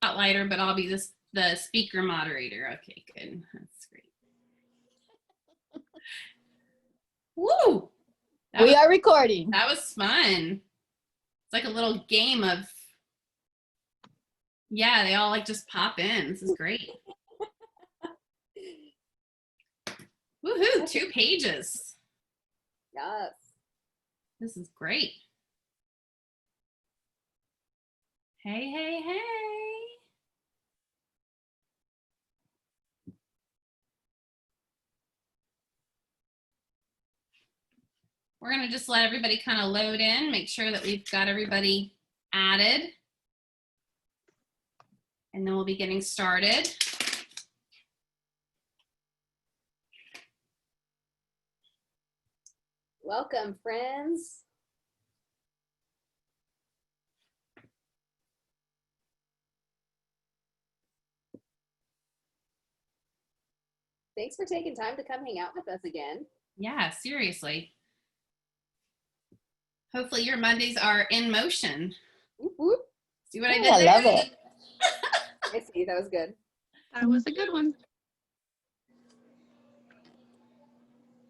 spotlighter, but I'll be the speaker moderator. Okay, good. That's great. Woo! We are recording. That was fun. It's like a little game of, yeah, they all like just pop in. This is great. Woohoo, 2 pages. Yes. This is great. Hey, hey, hey. We're going to just let everybody kind of load in, make sure that we've got everybody added. And then we'll be getting started. Welcome, friends. Thanks for taking time to come hang out with us again. Yeah, seriously. Hopefully your Mondays are in motion. Whoop, whoop. See what I did there? I love it. I see, that was good. That was a good one.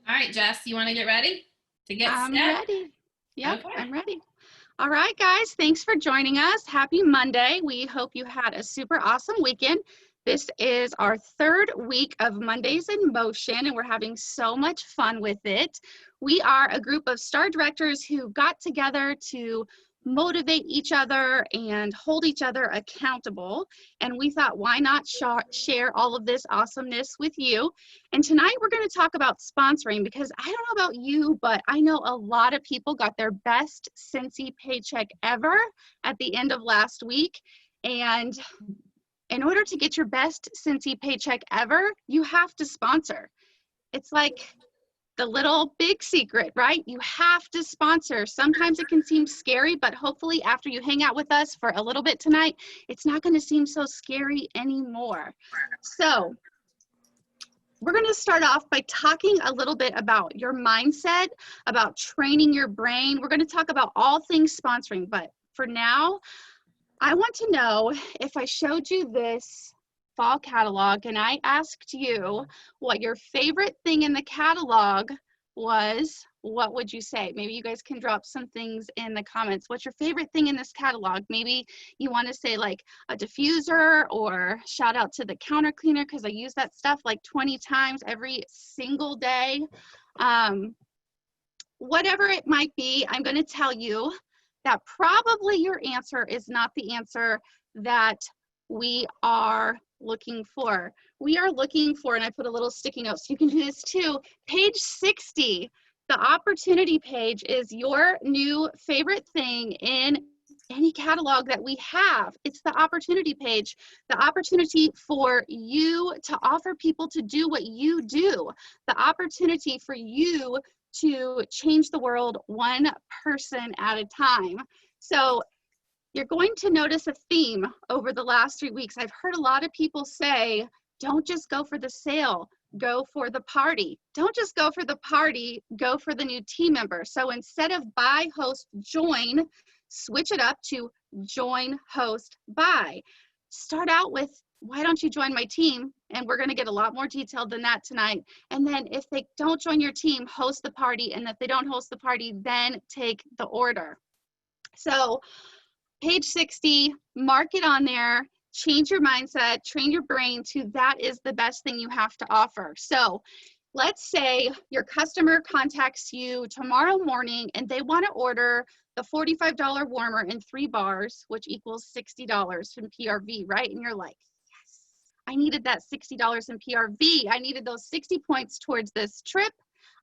All right, Jess, you want to get ready to get I'm set? ready. Yep, Okay. I'm ready. All right, guys, thanks for joining us. Happy Monday. We hope you had a super awesome weekend. This is our 3rd week of Mondays in Motion, and we're having so much fun with it. We are a group of STAR directors who got together to motivate each other and hold each other accountable. And we thought, why not share all of this awesomeness with you? And tonight we're going to talk about sponsoring, because I don't know about you, but I know a lot of people got their best Scentsy paycheck ever at the end of last week. And in order to get your best Scentsy paycheck ever, you have to sponsor. It's like the little big secret, right? You have to sponsor. Sometimes it can seem scary, but hopefully after you hang out with us for a little bit tonight, it's not going to seem so scary anymore. So we're going to start off by talking a little bit about your mindset, about training your brain. We're going to talk about all things sponsoring, but for now, I want to know, if I showed you this fall catalog and I asked you what your favorite thing in the catalog was, what would you say? Maybe you guys can drop some things in the comments. What's your favorite thing in this catalog? Maybe you want to say like a diffuser, or shout out to the counter cleaner because I use that stuff like 20 times every single day. Whatever it might be, I'm going to tell you that probably your answer is not the answer that we are looking for. We are looking for, and I put a little sticky note so you can do this too, page 60. The opportunity page is your new favorite thing in any catalog that we have. It's the opportunity page, the opportunity for you to offer people to do what you do, the opportunity for you to change the world one person at a time. So you're going to notice a theme over the last 3 weeks. I've heard a lot of people say, don't just go for the sale, go for the party. Don't just go for the party, go for the new team member. So instead of buy, host, join, switch it up to join, host, buy. Start out with, why don't you join my team? And we're going to get a lot more detailed than that tonight. And then if they don't join your team, host the party. And if they don't host the party, then take the order. So page 60, mark it on there, change your mindset, train your brain to that is the best thing you have to offer. So let's say your customer contacts you tomorrow morning and they want to order the $45 warmer in 3 bars, which equals $60 from PRV, right? And you're like, I needed that $60 in PRV. I needed those 60 points towards this trip.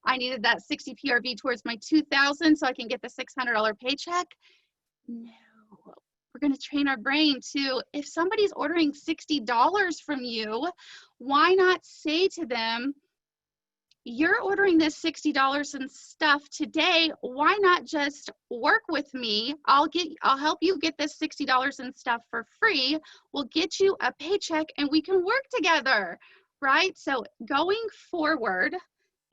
I needed that 60 PRV towards my 2,000 so I can get the $600 paycheck. No, we're going to train our brain to, if somebody's ordering $60 from you, why not say to them, you're ordering this $60 in stuff today. Why not just work with me? I'll help you get this $60 in stuff for free. We'll get you a paycheck and we can work together, right? So going forward,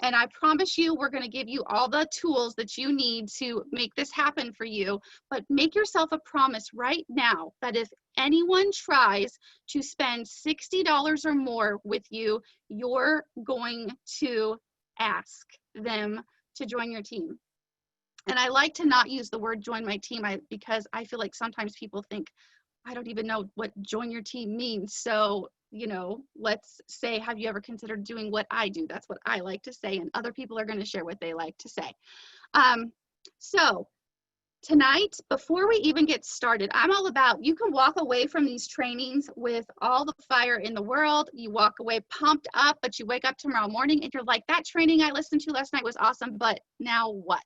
And I promise you, we're going to give you all the tools that you need to make this happen for you. But make yourself a promise right now that if anyone tries to spend $60 or more with you, you're going to ask them to join your team. And I like to not use the word join my team because I feel like sometimes people think, I don't even know what join your team means. So, you know, let's say, have you ever considered doing what I do? That's what I like to say. And other people are going to share what they like to say. So tonight, before we even get started, I'm all about, you can walk away from these trainings with all the fire in the world. You walk away pumped up, but you wake up tomorrow morning and you're like, that training I listened to last night was awesome, but now what?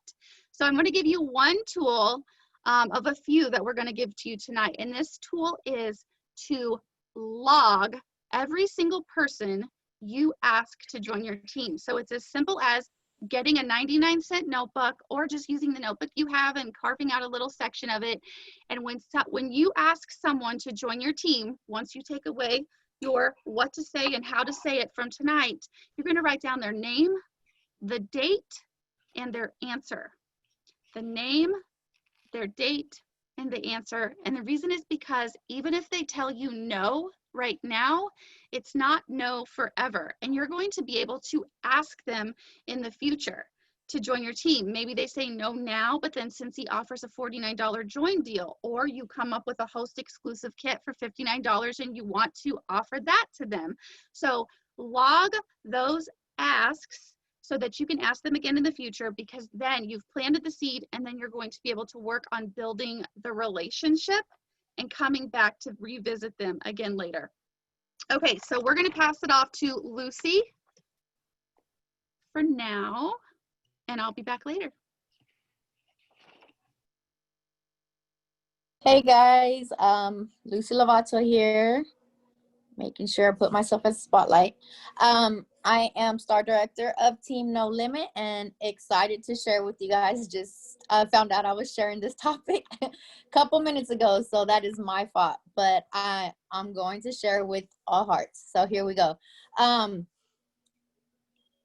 So I'm going to give you one tool of a few that we're going to give to you tonight. And this tool is to log every single person you ask to join your team. So it's as simple as getting a 99-cent notebook or just using the notebook you have and carving out a little section of it. And when you ask someone to join your team, once you take away your what to say and how to say it from tonight, you're going to write down their name, the date, and their answer. The name, their date, and the answer. And the reason is because even if they tell you no right now, it's not no forever. And you're going to be able to ask them in the future to join your team. Maybe they say no now, but then Scentsy offers a $49 join deal, or you come up with a host exclusive kit for $59 and you want to offer that to them. So log those asks so that you can ask them again in the future, because then you've planted the seed and then you're going to be able to work on building the relationship and coming back to revisit them again later. Okay, so we're going to pass it off to Lucy for now, and I'll be back later. Hey guys, Lucy Lovato here, making sure I put myself as a spotlight. I am Star Director of Team No Limit and excited to share with you guys. Just found out I was sharing this topic a couple minutes ago, so that is my fault. But I'm going to share with all hearts. So here we go.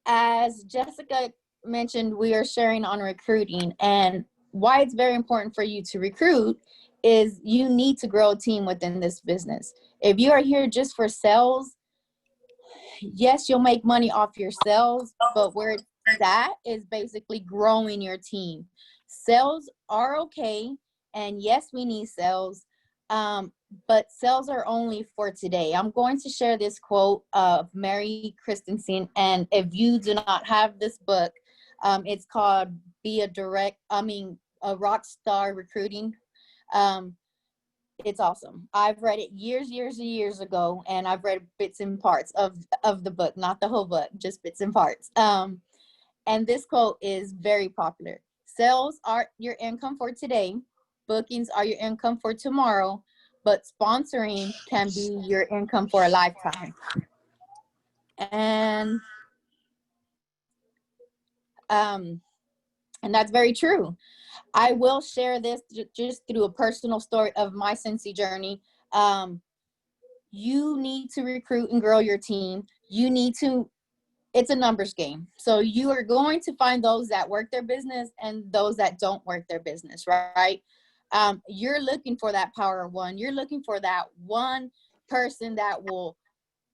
As Jessica mentioned, we are sharing on recruiting, and why it's very important for you to recruit is you need to grow a team within this business. If you are here just for sales, yes, you'll make money off your sales, but where it's at is basically growing your team. Sales are okay, and yes, we need sales, but sales are only for today. I'm going to share this quote of Mary Christensen, and if you do not have this book, it's called a Rock Star Recruiting. It's awesome. I've read it years ago, and I've read bits and parts of the book, not the whole book, just bits and parts. And this quote is very popular. Sales are your income for today. Bookings are your income for tomorrow, but sponsoring can be your income for a lifetime. And that's very true. I will share this just through a personal story of my Scentsy journey. You need to recruit and grow your team. It's a numbers game. So you are going to find those that work their business and those that don't work their business, right? You're looking for that power of one. You're looking for that one person that will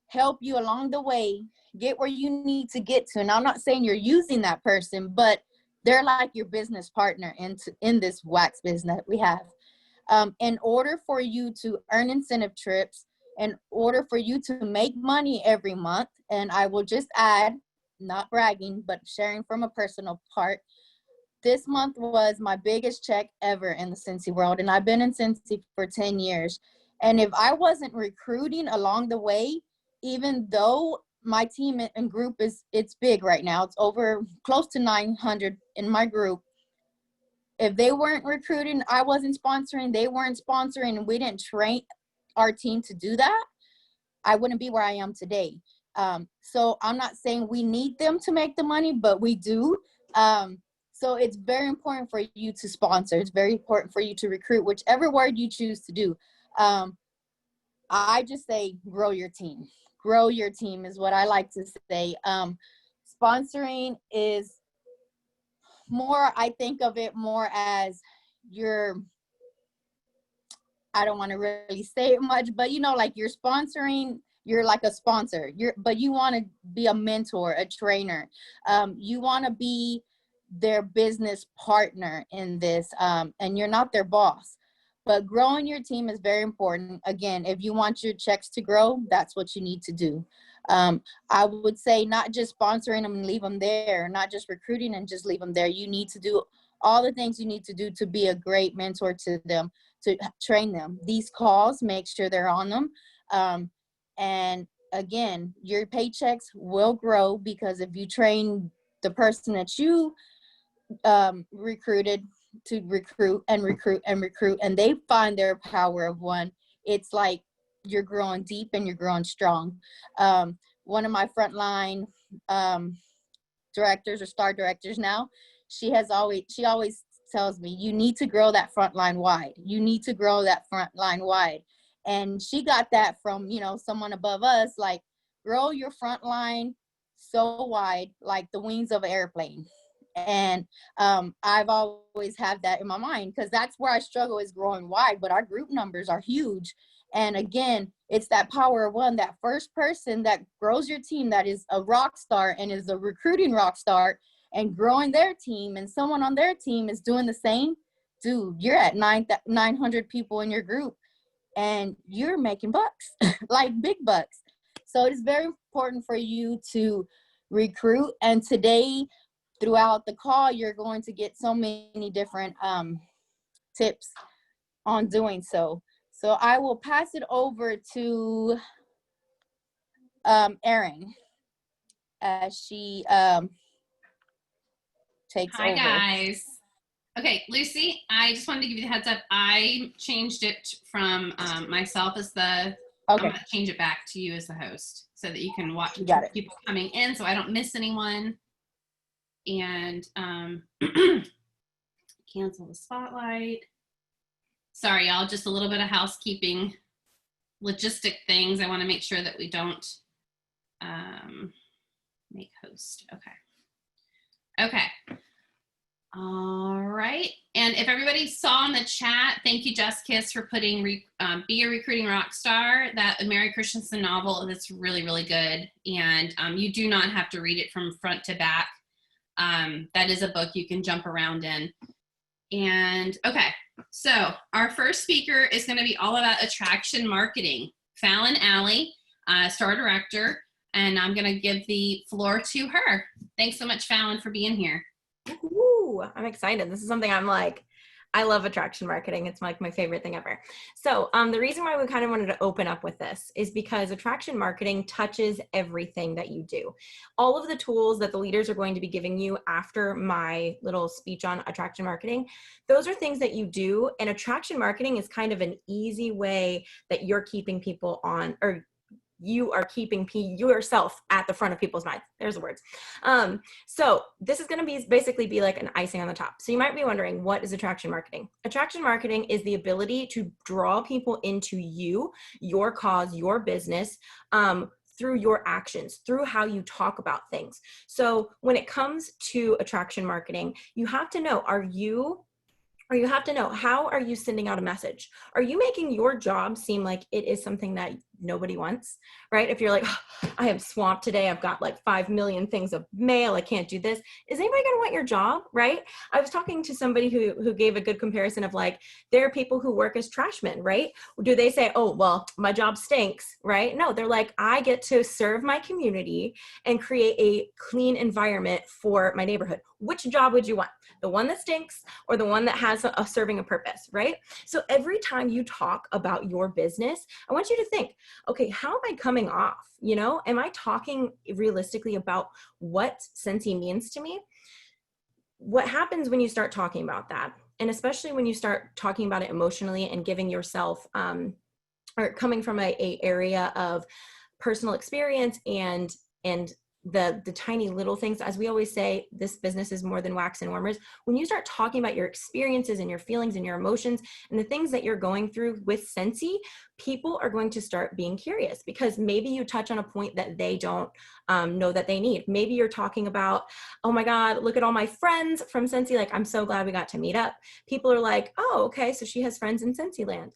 help you along the way, get where you need to get to. And I'm not saying you're using that person, but they're like your business partner in this wax business that we have. In order for you to earn incentive trips, in order for you to make money every month, and I will just add, not bragging, but sharing from a personal part, this month was my biggest check ever in the Scentsy world, and I've been in Scentsy for 10 years. And if I wasn't recruiting along the way, even though my team and group it's big right now, it's over close to 900 in my group. If they weren't recruiting, I wasn't sponsoring, they weren't sponsoring, and we didn't train our team to do that, I wouldn't be where I am today. So I'm not saying we need them to make the money, but we do. So it's very important for you to sponsor. It's very important for you to recruit, whichever word you choose to do. I just say grow your team. Grow your team is what I like to say. sponsoring is more, I think of it more as I don't want to really say it much, but like you're sponsoring, you're like a sponsor, but you want to be a mentor, a trainer. You want to be their business partner in this, and you're not their boss. But growing your team is very important. Again, if you want your checks to grow, that's what you need to do. I would say not just sponsoring them and leave them there, not just recruiting and just leave them there. You need to do all the things you need to do to be a great mentor to them, to train them. These calls, make sure they're on them. And again, your paychecks will grow because if you train the person that you recruited to recruit and recruit and recruit, and they find their power of one, it's like you're growing deep and you're growing strong. One of my frontline directors or star directors now, she always tells me, you need to grow that front line wide. You need to grow that front line wide. And she got that from, someone above us, like, grow your front line so wide, like the wings of an airplane. And I've always had that in my mind, because that's where I struggle, is growing wide, but our group numbers are huge. And again, it's that power of one, that first person that grows your team, that is a rock star and is a recruiting rock star and growing their team, and someone on their team is doing the same. Dude, you're at 900 people in your group and you're making bucks, like big bucks. So it is very important for you to recruit. And today, throughout the call, you're going to get so many different tips on doing so. So I will pass it over to Erin as she takes Hi, over. guys. Okay, Lucy, I just wanted to give you the heads up. I changed it from myself as I'm going to change it back to you as the host so that you can watch people coming in so I don't miss anyone. And cancel the spotlight. Sorry, y'all, just a little bit of housekeeping, logistic things. I want to make sure that we don't make host. Okay. All right. And if everybody saw in the chat, thank you, Just Kiss, for putting Be a Recruiting Rock Star, that Mary Christensen novel. That's really, really good. And you do not have to read it from front to back. That is a book you can jump around in. And okay, so our first speaker is going to be all about attraction marketing. Fallon Alley, star director, and I'm going to give the floor to her. Thanks so much, Fallon, for being here. Ooh, I'm excited. This is something I love attraction marketing. It's like my favorite thing ever. So the reason why we kind of wanted to open up with this is because attraction marketing touches everything that you do. All of the tools that the leaders are going to be giving you after my little speech on attraction marketing, those are things that you do. And attraction marketing is kind of an easy way that you're keeping people on, or you are keeping yourself at the front of people's minds. There's the words. So this is going to basically be like an icing on the top. So you might be wondering, what is attraction marketing? Attraction marketing is the ability to draw people into you, your cause, your business, through your actions, through how you talk about things. So when it comes to attraction marketing, you have to know, you have to know, how are you sending out a message? Are you making your job seem like it is something that nobody wants, right? If you're like, oh, I am swamped today, I've got like 5 million things of mail, I can't do this. Is anybody gonna want your job, right? I was talking to somebody who gave a good comparison of like, there are people who work as trashmen, right? Do they say, oh, well, my job stinks, right? No, they're like, I get to serve my community and create a clean environment for my neighborhood. Which job would you want? The one that stinks or the one that has a serving a purpose, right? So every time you talk about your business, I want you to think, okay, how am I coming off? Am I talking realistically about what Scentsy means to me? What happens when you start talking about that? And especially when you start talking about it emotionally and giving yourself, or coming from a area of personal experience and the tiny little things. As we always say, this business is more than wax and warmers. When you start talking about your experiences and your feelings and your emotions and the things that you're going through with Scentsy, people are going to start being curious, because maybe you touch on a point that they don't know that they need. Maybe you're talking about, oh my God, look at all my friends from Scentsy. Like, I'm so glad we got to meet up. People are like, oh, okay, so she has friends in Scentsy land.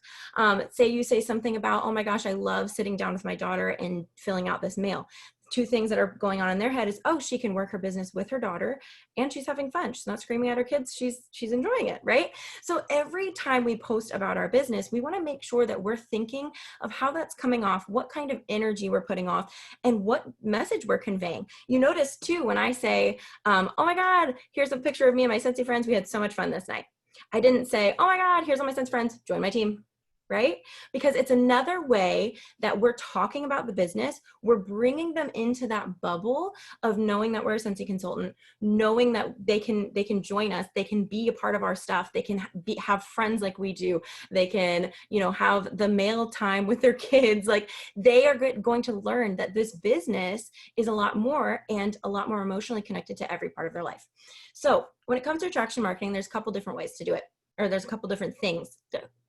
Say you say something about, oh my gosh, I love sitting down with my daughter and filling out this mail. Two things that are going on in their head is, oh, she can work her business with her daughter and she's having fun. She's not screaming at her kids. She's enjoying it, right? So every time we post about our business, we want to make sure that we're thinking of how that's coming off, what kind of energy we're putting off, and what message we're conveying. You notice too, when I say, oh my God, here's a picture of me and my Scentsy friends. We had so much fun this night. I didn't say, oh my God, here's all my Scentsy friends. Join my team. Right? Because it's another way that we're talking about the business. We're bringing them into that bubble of knowing that we're a Scentsy consultant, knowing that they can join us. They can be a part of our stuff. They can have friends like we do. They can, have the mail time with their kids. Like, they are going to learn that this business is a lot more, and a lot more emotionally connected to every part of their life. So when it comes to attraction marketing, there's a couple different ways to do it. Or there's a couple different things.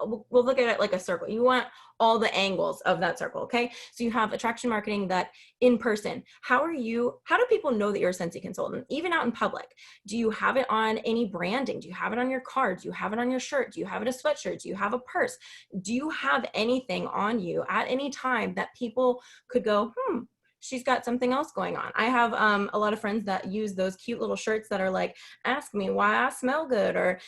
We'll look at it like a circle. You want all the angles of that circle, okay? So you have attraction marketing, that in person. How do people know that you're a Scentsy consultant, even out in public? Do you have it on any branding? Do you have it on your card? Do you have it on your shirt? Do you have it a sweatshirt? Do you have a purse? Do you have anything on you at any time that people could go, she's got something else going on? I have a lot of friends that use those cute little shirts that are like, ask me why I smell good, or,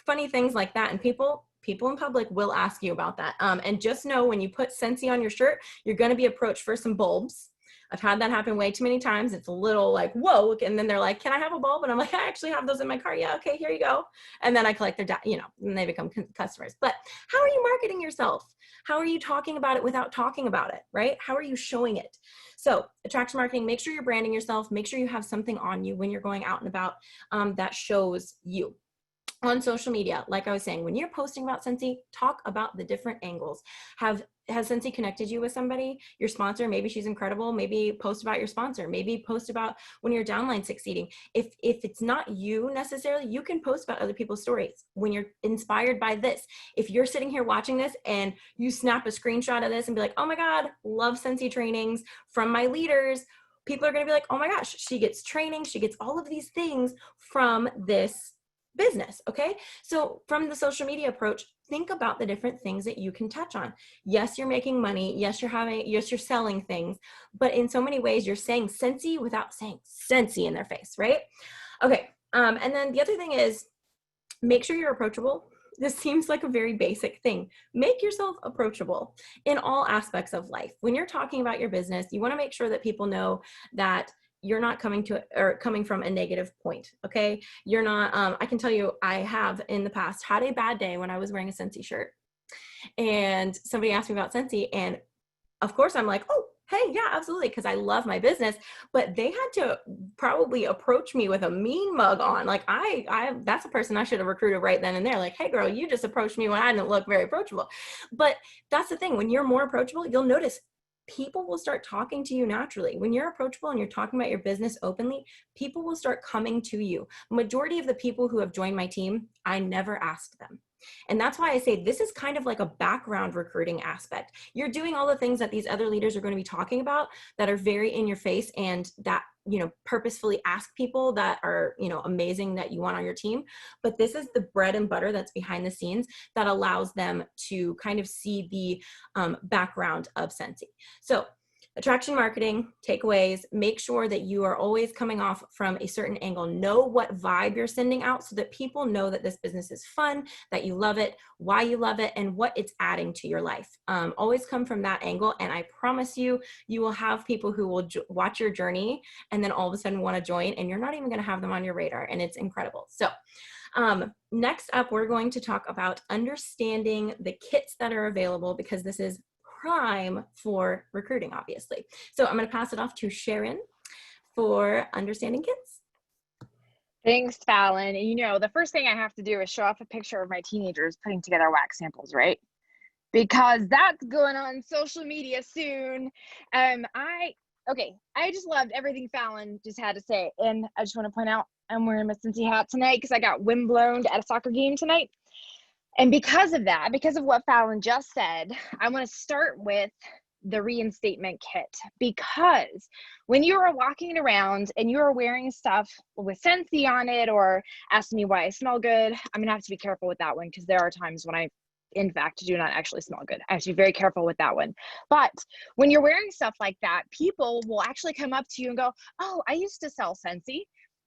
funny things like that. And people in public will ask you about that. And just know, when you put Scentsy on your shirt, you're going to be approached for some bulbs. I've had that happen way too many times. It's a little like, whoa. And then they're like, can I have a bulb? And I'm like, I actually have those in my car. Yeah. Okay, here you go. And then I collect their, and they become customers. But how are you marketing yourself? How are you talking about it without talking about it, right? How are you showing it? So attraction marketing, make sure you're branding yourself. Make sure you have something on you when you're going out and about that shows you. On social media, like I was saying, when you're posting about Scentsy, talk about the different angles. Has Scentsy connected you with somebody? Your sponsor, maybe she's incredible. Maybe post about your sponsor. Maybe post about when your downline's succeeding. If it's not you necessarily, you can post about other people's stories. When you're inspired by this, if you're sitting here watching this and you snap a screenshot of this and be like, oh my God, love Scentsy trainings from my leaders, people are going to be like, oh my gosh, she gets training. She gets all of these things from this business. Okay. So from the social media approach, think about the different things that you can touch on. Yes, you're making money. Yes, you're selling things, but in so many ways you're saying Scentsy without saying Scentsy in their face. Right. Okay. And then the other thing is, make sure you're approachable. This seems like a very basic thing. Make yourself approachable in all aspects of life. When you're talking about your business, you want to make sure that people know that you're not coming from a negative point. Okay. You're not, I can tell you, I have in the past had a bad day when I was wearing a Scentsy shirt, and somebody asked me about Scentsy, and of course I'm like, oh, hey, yeah, absolutely. Cause I love my business, but they had to probably approach me with a mean mug on. Like that's a person I should have recruited right then and there. Like, hey girl, you just approached me when I didn't look very approachable. But that's the thing. When you're more approachable, you'll notice people will start talking to you naturally. When you're approachable and you're talking about your business openly, people will start coming to you. Majority of the people who have joined my team, I never asked them. And that's why I say this is kind of like a background recruiting aspect. You're doing all the things that these other leaders are going to be talking about that are very in your face, and that, purposefully ask people that are, amazing that you want on your team. But this is the bread and butter that's behind the scenes that allows them to kind of see the background of Scentsy. So attraction marketing, takeaways, make sure that you are always coming off from a certain angle. Know what vibe you're sending out so that people know that this business is fun, that you love it, why you love it, and what it's adding to your life. Always come from that angle. And I promise you, you will have people who will watch your journey and then all of a sudden want to join, and you're not even going to have them on your radar. And it's incredible. So next up, we're going to talk about understanding the kits that are available, because this is prime for recruiting, obviously. So I'm going to pass it off to Sharon for understanding kits. Thanks, Fallon. The first thing I have to do is show off a picture of my teenagers putting together wax samples, right? Because that's going on social media soon. I Okay, I just loved everything Fallon just had to say. And I just want to point out, I'm wearing my Scentsy hat tonight because I got windblown at a soccer game tonight. And because of that, because of what Fallon just said, I want to start with the reinstatement kit, because when you are walking around and you are wearing stuff with Scentsy on it or asking me why I smell good, I'm going to have to be careful with that one, because there are times when I, in fact, do not actually smell good. I have to be very careful with that one. But when you're wearing stuff like that, people will actually come up to you and go, oh, I used to sell Scentsy.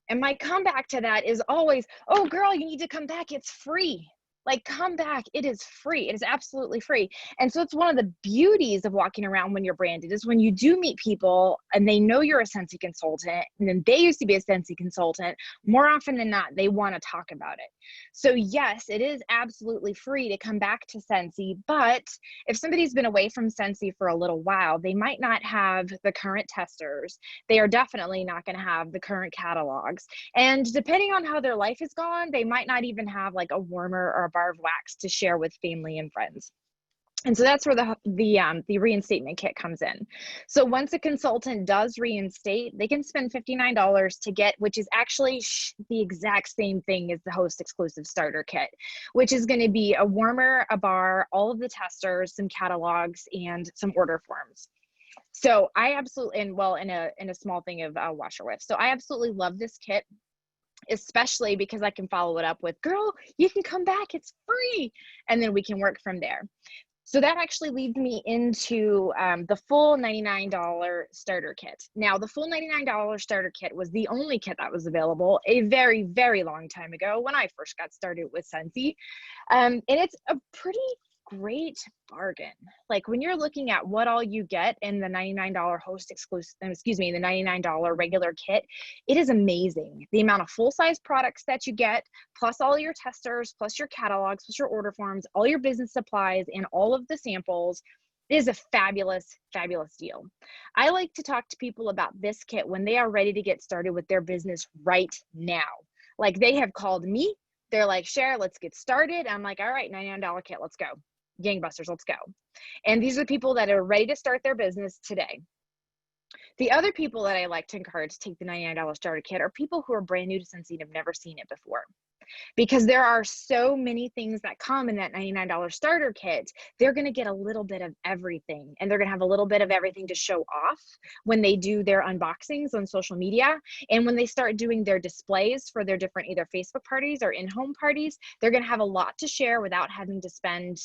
And my comeback to that is always, oh, girl, you need to come back. It's free. Like, come back. It is free. It is absolutely free. And so it's one of the beauties of walking around when you're branded is when you do meet people and they know you're a Scentsy consultant, and then they used to be a Scentsy consultant, more often than not, they want to talk about it. So yes, it is absolutely free to come back to Scentsy, but if somebody's been away from Scentsy for a little while, they might not have the current testers. They are definitely not going to have the current catalogs. And depending on how their life is gone, they might not even have like a warmer or a bar of wax to share with family and friends. And so that's where the reinstatement kit comes in. So once a consultant does reinstate, they can spend $59 to get, which is actually the exact same thing as the host exclusive starter kit, which is going to be a warmer, a bar, all of the testers, some catalogs, and some order forms. So I absolutely, and well, in a small thing of washer whiff. So I absolutely love this kit, especially because I can follow it up with, girl, you can come back, it's free. And then we can work from there. So that actually leads me into the full $99 starter kit. Now, the full $99 starter kit was the only kit that was available a very, very long time ago when I first got started with Scentsy. And it's a pretty great bargain. Like when you're looking at what all you get in the $99 host exclusive, the $99 regular kit, it is amazing. The amount of full-size products that you get, plus all your testers, plus your catalogs, plus your order forms, all your business supplies, and all of the samples. It is a fabulous, fabulous deal. I like to talk to people about this kit when they are ready to get started with their business right now. Like they have called me. They're like, Cher, let's get started. I'm like, all right, $99 kit, let's go. Gangbusters, let's go. And these are people that are ready to start their business today. The other people that I like to encourage to take the $99 starter kit are people who are brand new to Scentsy and have never seen it before. Because there are so many things that come in that $99 starter kit, they're going to get a little bit of everything, and they're going to have a little bit of everything to show off when they do their unboxings on social media. And when they start doing their displays for their different either Facebook parties or in-home parties, they're going to have a lot to share without having to spend,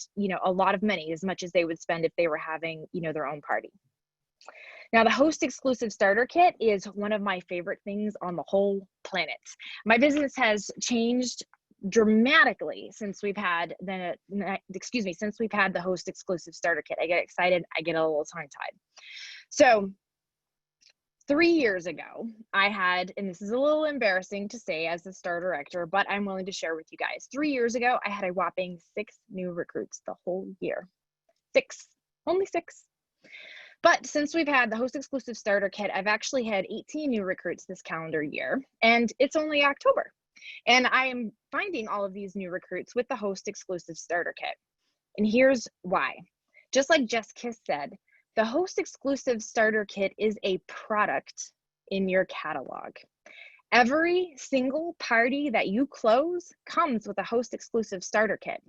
a lot of money, as much as they would spend if they were having, their own party. Now, the host exclusive starter kit is one of my favorite things on the whole planet. My business has changed dramatically since we've had the host exclusive starter kit. I get excited, I get a little tongue-tied. So 3 years ago, I had, and this is a little embarrassing to say as the store director, but I'm willing to share with you guys. 3 years ago, I had a whopping 6 new recruits the whole year. 6, only 6. But since we've had the host exclusive starter kit, I've actually had 18 new recruits this calendar year, and it's only October. And I am finding all of these new recruits with the host exclusive starter kit. And here's why. Just like Jess Kiss said, the host exclusive starter kit is a product in your catalog. Every single party that you close comes with a host exclusive starter kit.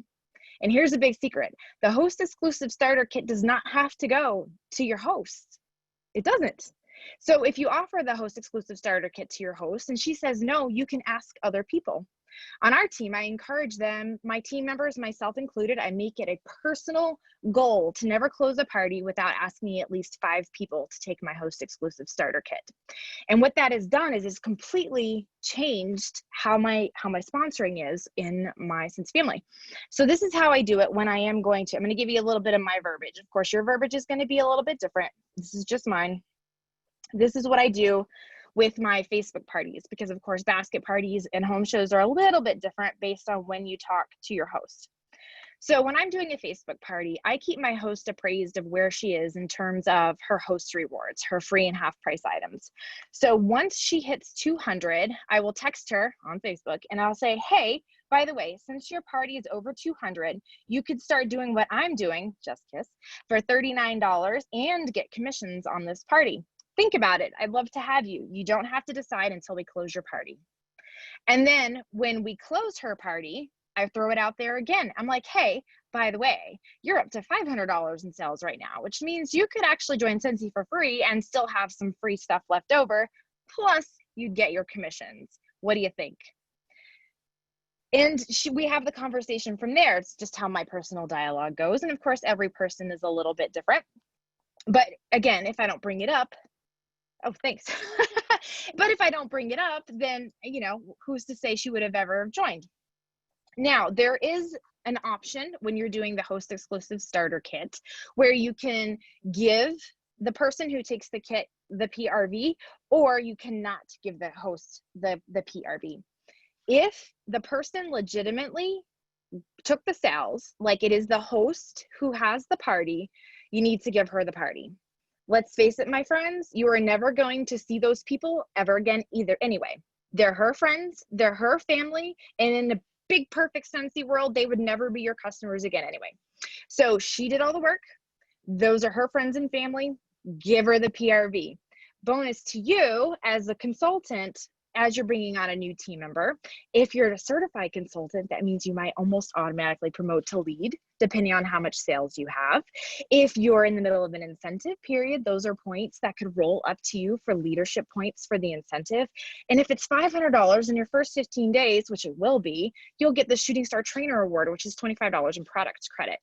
And here's a big secret. The host exclusive starter kit does not have to go to your host. It doesn't. So if you offer the host exclusive starter kit to your host and she says no, you can ask other people. On our team, I encourage them, my team members, myself included, I make it a personal goal to never close a party without asking at least 5 people to take my host exclusive starter kit. And what that has done is it's completely changed how my sponsoring is in my Scentsy family. So this is how I do it when I'm going to give you a little bit of my verbiage. Of course, your verbiage is going to be a little bit different. This is just mine. This is what I do with my Facebook parties, because of course basket parties and home shows are a little bit different based on when you talk to your host. So when I'm doing a Facebook party, I keep my host appraised of where she is in terms of her host rewards, her free and half price items. So once she hits 200, I will text her on Facebook and I'll say, hey, by the way, since your party is over 200, you could start doing what I'm doing, just kiss, for $39 and get commissions on this party. think about it. I'd love to have you. You don't have to decide until we close your party. And then when we close her party, I throw it out there again. I'm like, hey, by the way, you're up to $500 in sales right now, which means you could actually join Scentsy for free and still have some free stuff left over. Plus, you'd get your commissions. What do you think? And we have the conversation from there. It's just how my personal dialogue goes. And of course, every person is a little bit different. But again, if I don't bring it up, oh, thanks. But if I don't bring it up, then, you know, who's to say she would have ever joined? Now, there is an option when you're doing the host exclusive starter kit where you can give the person who takes the kit the PRV, or you cannot give the host the PRV. If the person legitimately took the sales, like it is the host who has the party, you need to give her the party. Let's face it, my friends, you are never going to see those people ever again either. Anyway, they're her friends, they're her family, and in the big perfect Scentsy world, they would never be your customers again anyway. So she did all the work. Those are her friends and family. Give her the PRV. Bonus to you as a consultant, as you're bringing on a new team member, if you're a certified consultant, that means you might almost automatically promote to lead, depending on how much sales you have. If you're in the middle of an incentive period, those are points that could roll up to you for leadership points for the incentive. And if it's $500 in your first 15 days, which it will be, you'll get the Shooting Star Trainer Award, which is $25 in product credit.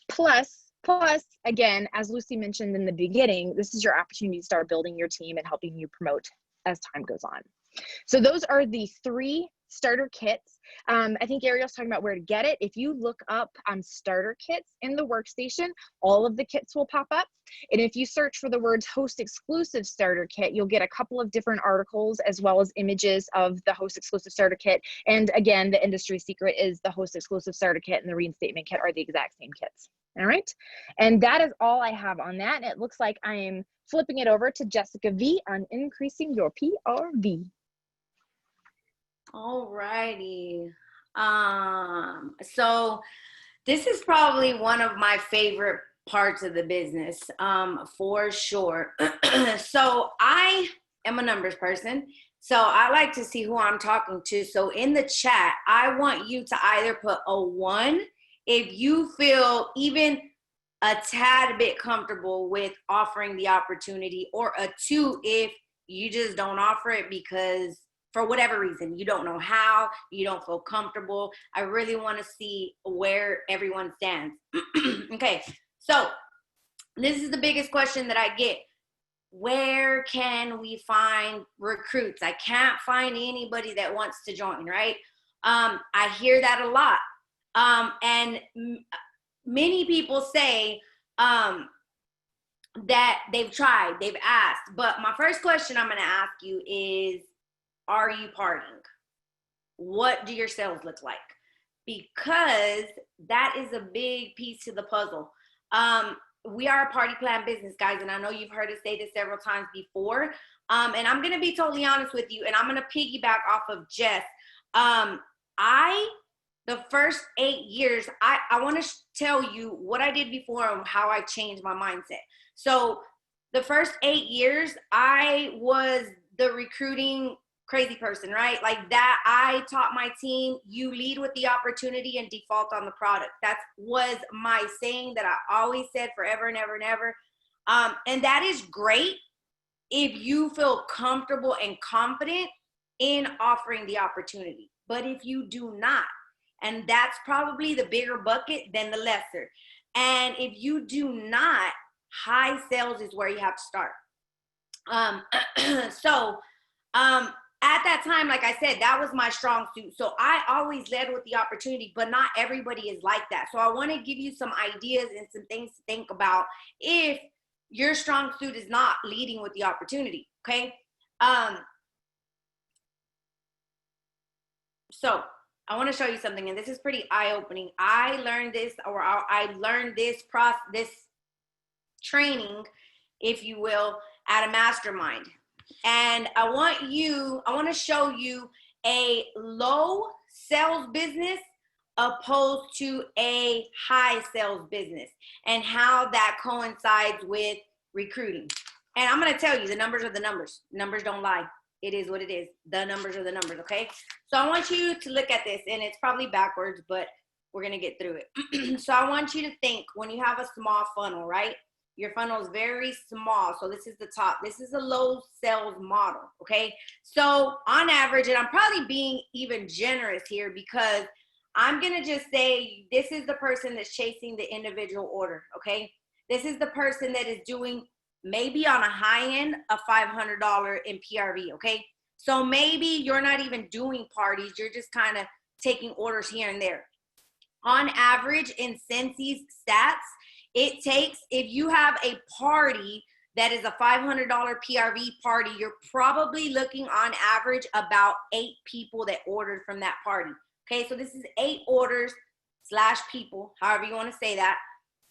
Plus, again, as Lucy mentioned in the beginning, this is your opportunity to start building your team and helping you promote as time goes on. So those are the 3 starter kits. I think Arielle's talking about where to get it. If you look up starter kits in the workstation, all of the kits will pop up. And if you search for the words host exclusive starter kit, you'll get a couple of different articles as well as images of the host exclusive starter kit. And again, the industry secret is the host exclusive starter kit and the reinstatement kit are the exact same kits. All right. And that is all I have on that. And it looks like I am flipping it over to Jessica V on increasing your PRV. Alrighty. So this is probably one of my favorite parts of the business, for sure. So I am a numbers person. So I like to see who I'm talking to. So in the chat, I want you to either put a 1 if you feel even a tad bit comfortable with offering the opportunity, or a 2 if you just don't offer it because for whatever reason, you don't know how, you don't feel comfortable. I really want to see where everyone stands. Okay, so this is the biggest question that I get. Where can we find recruits? I can't find anybody that wants to join, right? I hear that a lot. And many people say that they've tried, they've asked. But my first question I'm going to ask you is, are you partying? What do your sales look like? Because that is a big piece to the puzzle. We are a party plan business, guys, and I know you've heard us say this several times before. And I'm going to be totally honest with you, and I'm going to piggyback off of Jess. The first 8 years, I want to tell you what I did before and how I changed my mindset. So the first 8 years, I was the recruiting crazy person, right? Like that, I taught my team, you lead with the opportunity and default on the product. That was my saying that I always said forever and ever and ever. And that is great if you feel comfortable and confident in offering the opportunity. But if you do not, and that's probably the bigger bucket than the lesser. And if you do not, high sales is where you have to start. At that time, like I said, that was my strong suit. So I always led with the opportunity, but not everybody is like that. So I want to give you some ideas and some things to think about if your strong suit is not leading with the opportunity, okay? So I want to show you something, and this is pretty eye-opening. I learned this training, if you will, at a mastermind. And I want to show you a low sales business opposed to a high sales business and how that coincides with recruiting. And I'm going to tell you, the numbers are the numbers. Numbers don't lie. It is what it is. The numbers are the numbers, okay? So I want you to look at this, and it's probably backwards, but we're going to get through it. So I want you to think when you have a small funnel, right? Your funnel is very small. So this is the top. This is a low sales model, okay? So on average, and I'm probably being even generous here because I'm going to just say this is the person that's chasing the individual order, okay? This is the person that is doing maybe on a high end a $500 in PRV, okay? So maybe you're not even doing parties. You're just kind of taking orders here and there. On average, in Scentsy's stats, it takes, if you have a party that is a $500 PRV party, you're probably looking on average about 8 people that ordered from that party. Okay, so this is 8 orders / people, however you want to say that.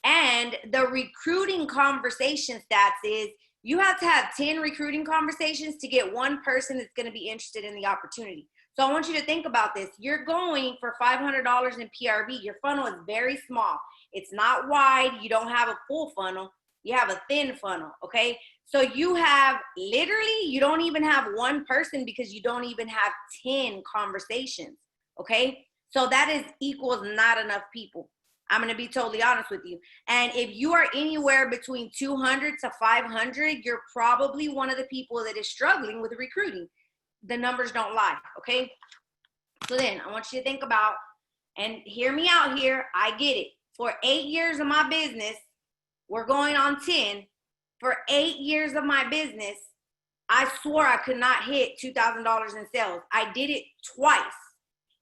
And the recruiting conversation stats is you have to have 10 recruiting conversations to get one person that's going to be interested in the opportunity. So I want you to think about this. You're going for $500 in PRV. Your funnel is very small. It's not wide. You don't have a full funnel. You have a thin funnel, okay? So you have literally, you don't even have one person because you don't even have 10 conversations, okay? So that is equals not enough people. I'm going to be totally honest with you. And if you are anywhere between 200 to 500, you're probably one of the people that is struggling with recruiting. The numbers don't lie, okay? So then I want you to think about, and hear me out here, I get it. For 8 years of my business, we're going on 10. For 8 years of my business, I swore I could not hit $2,000 in sales. I did it twice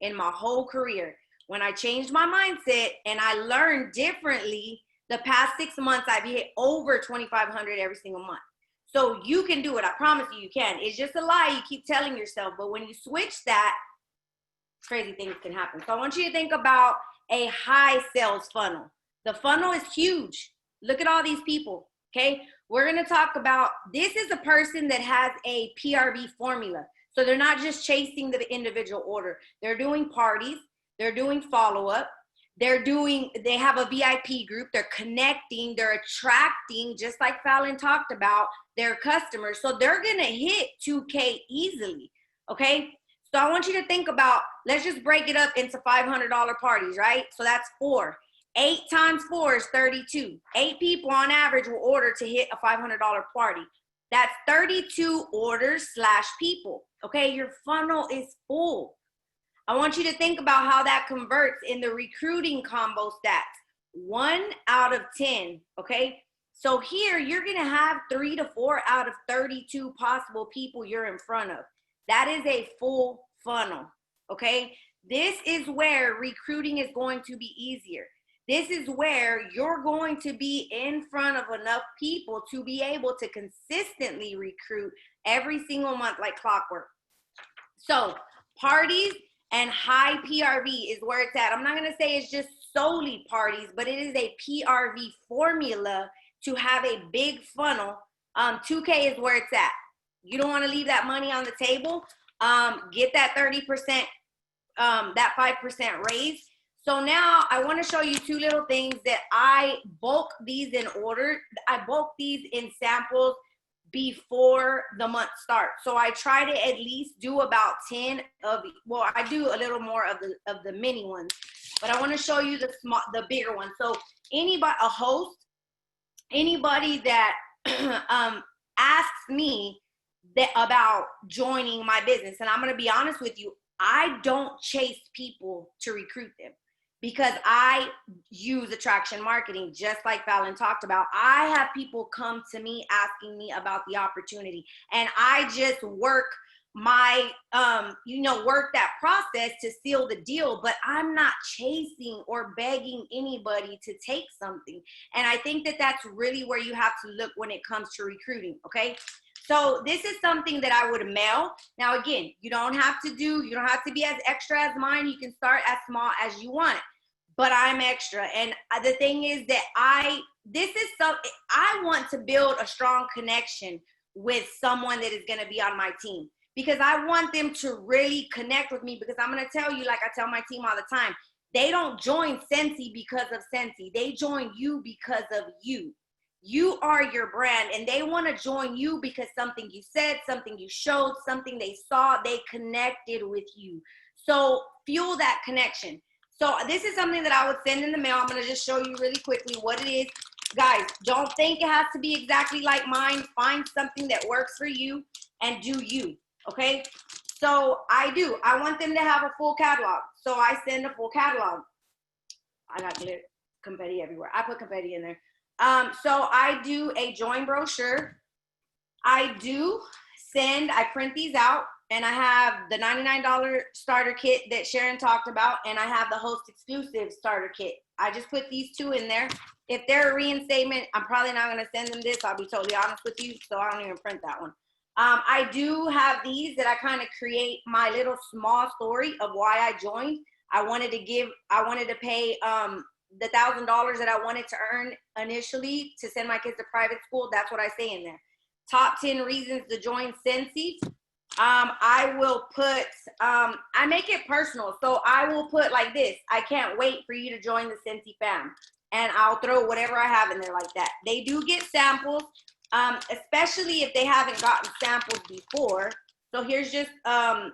in my whole career. When I changed my mindset and I learned differently, the past 6 months, I've hit over 2,500 every single month. So you can do it. I promise you, you can. It's just a lie you keep telling yourself. But when you switch that, crazy things can happen. So I want you to think about a high sales funnel. The funnel is huge. Look at all these people, okay? We're going to talk about, this is a person that has a PRV formula. So they're not just chasing the individual order. They're doing parties. They're doing follow-up. They have a VIP group. They're connecting. They're attracting, just like Fallon talked about, their customers. So they're going to hit 2K easily, okay? So I want you to think about, let's just break it up into $500 parties, right? So that's 4. 8 times 4 is 32. 8 people on average will order to hit a $500 party. That's 32 orders / people, okay? Your funnel is full. I want you to think about how that converts in the recruiting combo stats. 1 out of 10, okay? So here, you're going to have 3 to 4 out of 32 possible people you're in front of. That is a full funnel, okay? This is where recruiting is going to be easier. This is where you're going to be in front of enough people to be able to consistently recruit every single month like clockwork. So parties and high PRV is where it's at. I'm not going to say it's just solely parties, but it is a PRV formula to have a big funnel. 2K is where it's at. You don't want to leave that money on the table. Get that 30%, that 5% raise. So now I want to show you 2 little things that I bulk these in order. I bulk these in samples before the month starts. So I try to at least do about 10 of, well, I do a little more of the mini ones, but I want to show you the bigger ones. So anybody, a host, anybody that asks me about joining my business, and I'm going to be honest with you, I don't chase people to recruit them because I use attraction marketing, just like Fallon talked about. I have people come to me asking me about the opportunity, and I just work my, work that process to seal the deal, but I'm not chasing or begging anybody to take something. And I think that that's really where you have to look when it comes to recruiting, okay? So this is something that I would mail. Now, again, you don't have to be as extra as mine. You can start as small as you want, but I'm extra. And the thing is that I want to build a strong connection with someone that is going to be on my team, because I want them to really connect with me, because I'm going to tell you, like I tell my team all the time, they don't join Scentsy because of Scentsy. They join you because of you. You are your brand, and they want to join you because something you said, something you showed, something they saw, they connected with you. So fuel that connection. So this is something that I would send in the mail. I'm going to just show you really quickly what it is. Guys, don't think it has to be exactly like mine. Find something that works for you and do you, okay? So I want them to have a full catalog. So I send a full catalog. I got confetti everywhere. I put confetti in there. So I do a join brochure. I print these out, and I have the $99 starter kit that Sharon talked about, and I have the host exclusive starter kit. I just put these two in there. If they're a reinstatement, I'm probably not going to send them this. I'll be totally honest with you, so I don't even print that one. I do have these that I kind of create my little small story of why I joined. I wanted to pay the $1,000 that I wanted to earn initially to send my kids to private school. That's what I say in there. Top 10 reasons to join Scentsy. I will put, I make it personal. So I will put like this: I can't wait for you to join the Scentsy fam. And I'll throw whatever I have in there like that. They do get samples, especially if they haven't gotten samples before. So here's just, I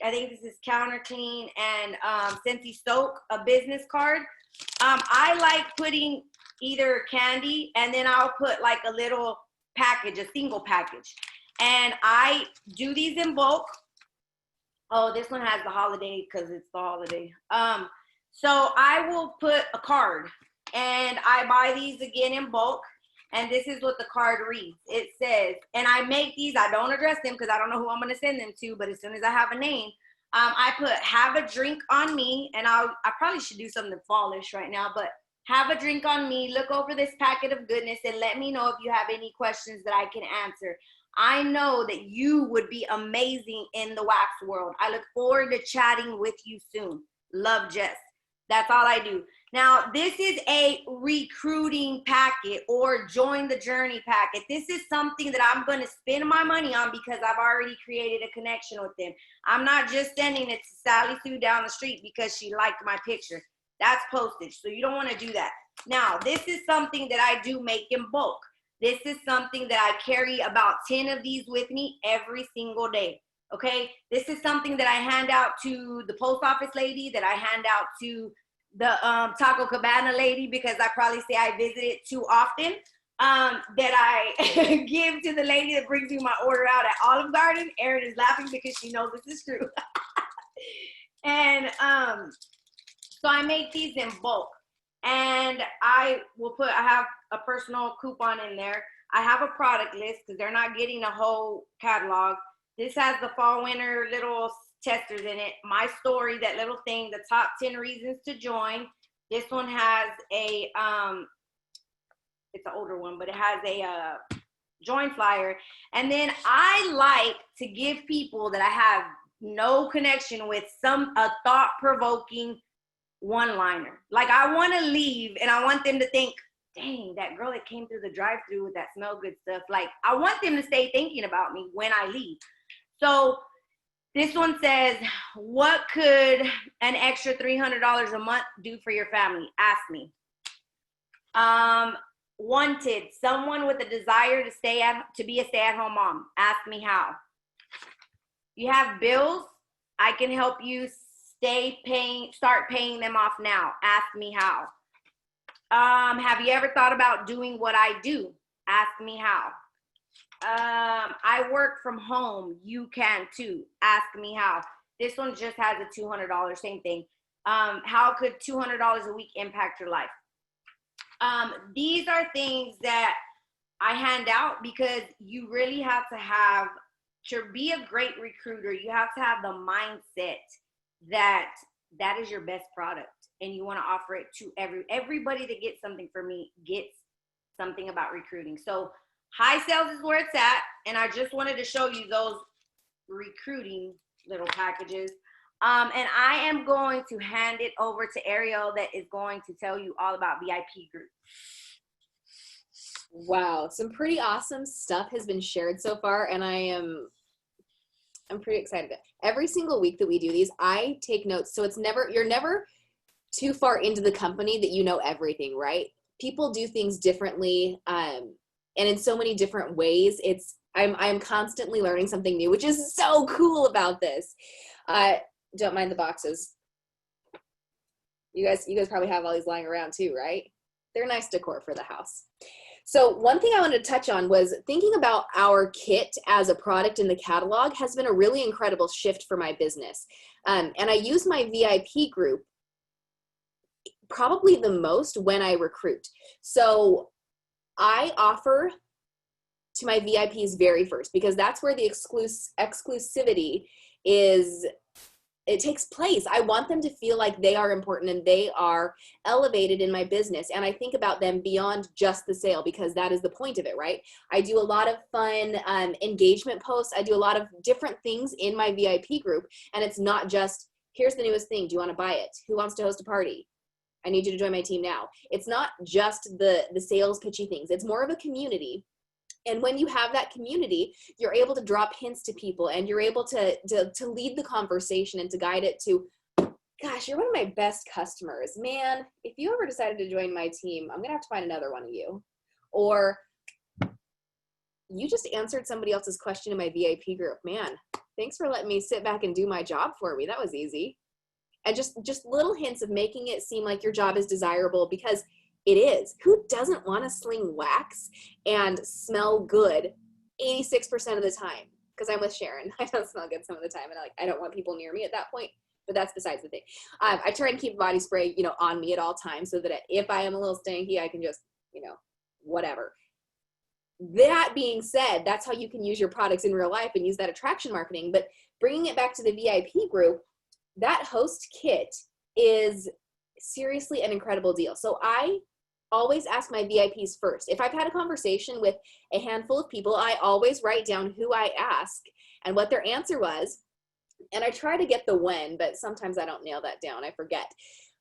think this is Counter Clean and Scentsy Soak, a business card. I like putting either candy, and then I'll put like a little package, a single package. And I do these in bulk. Oh, this one has the holiday because it's the holiday. So I will put a card, and I buy these again in bulk. And this is what the card reads. It says, and I make these, I don't address them because I don't know who I'm going to send them to, but as soon as I have a name, I put have a drink on me, and I probably should do something fallish right now, but have a drink on me, look over this packet of goodness, and let me know if you have any questions that I can answer. I know that you would be amazing in the wax world. I look forward to chatting with you soon. Love, Jess. That's all I do. Now, this is a recruiting packet or join the journey packet. This is something that I'm going to spend my money on because I've already created a connection with them. I'm not just sending it to Sally Sue down the street because she liked my picture. That's postage, so you don't want to do that. Now, this is something that I do make in bulk. This is something that I carry about 10 of these with me every single day, okay? This is something that I hand out to the post office lady, that I hand out to the Taco Cabana lady, because I probably say I visit it too often, that I give to the lady that brings me my order out at Olive Garden. Erin is laughing because she knows this is true. And so I make these in bulk, and I have a personal coupon in there. I have a product list because they're not getting a whole catalog. This has the fall winter little testers in it. My story, that little thing, the top 10 reasons to join. This one has a, it's an older one, but it has a join flyer. And then I like to give people that I have no connection with a thought-provoking one-liner. Like, I want to leave and I want them to think, dang, that girl that came through the drive-thru with that smell good stuff. Like, I want them to stay thinking about me when I leave. So this one says, what could an extra $300 a month do for your family? Ask me. Wanted, someone with a desire to be a stay-at-home mom. Ask me how. You have bills? I can help you start paying them off now. Ask me how. Have you ever thought about doing what I do? Ask me how. I work from home. You can too. Ask me how. This one just has a $200, same thing. How could $200 a week impact your life? These are things that I hand out because you really have to be a great recruiter, you have to have the mindset that is your best product, and you want to offer it to everybody that gets something from me gets something about recruiting. So high sales is where it's at, and I just wanted to show you those recruiting little packages. And I am going to hand it over to Arielle, that is going to tell you all about VIP group. Wow, some pretty awesome stuff has been shared so far, and I'm pretty excited. Every single week that we do these, I take notes. So you're never too far into the company that you know everything, right? people do things differently, and in so many different ways. I'm constantly learning something new, which is so cool about this. Don't mind the boxes. You guys probably have all these lying around too, right? They're nice decor for the house. So one thing I wanted to touch on was thinking about our kit as a product in the catalog has been a really incredible shift for my business. And I use my VIP group probably the most when I recruit. So I offer to my VIPs very first, because that's where the exclusivity it takes place. I want them to feel like they are important and they are elevated in my business. And I think about them beyond just the sale, because that is the point of it, right? I do a lot of fun engagement posts. I do a lot of different things in my VIP group. And it's not just, here's the newest thing. Do you want to buy it? Who wants to host a party? I need you to join my team now. It's not just the sales pitchy things. It's more of a community. And when you have that community, you're able to drop hints to people, and you're able to lead the conversation and to guide it to, gosh, you're one of my best customers. Man, if you ever decided to join my team, I'm going to have to find another one of you. Or you just answered somebody else's question in my VIP group. Man, thanks for letting me sit back and do my job for me. That was easy. And just little hints of making it seem like your job is desirable, because it is. Who doesn't want to sling wax and smell good 86% of the time? Because I'm with Sharon. I don't smell good some of the time, and I don't want people near me at that point. But that's besides the thing. I try and keep body spray, on me at all times, so that if I am a little stanky, I can just, whatever. That being said, that's how you can use your products in real life and use that attraction marketing. But bringing it back to the VIP group, that host kit is seriously an incredible deal. So I always ask my VIPs first. If I've had a conversation with a handful of people, I always write down who I ask and what their answer was. And I try to get the when, but sometimes I don't nail that down. I forget.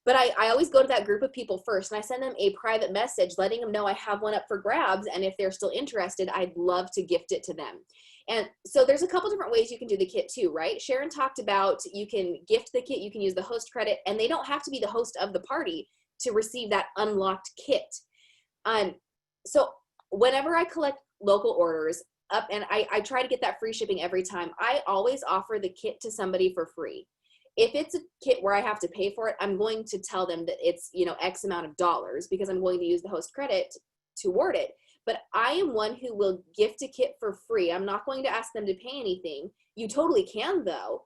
But I always go to that group of people first, and I send them a private message letting them know I have one up for grabs. And if they're still interested, I'd love to gift it to them. And so there's a couple different ways you can do the kit too, right? Sharon talked about you can gift the kit, you can use the host credit, and they don't have to be the host of the party to receive that unlocked kit. So whenever I collect local orders up, and I try to get that free shipping every time, I always offer the kit to somebody for free. If it's a kit where I have to pay for it, I'm going to tell them that it's, X amount of dollars, because I'm going to use the host credit toward it. But I am one who will gift a kit for free. I'm not going to ask them to pay anything. You totally can though,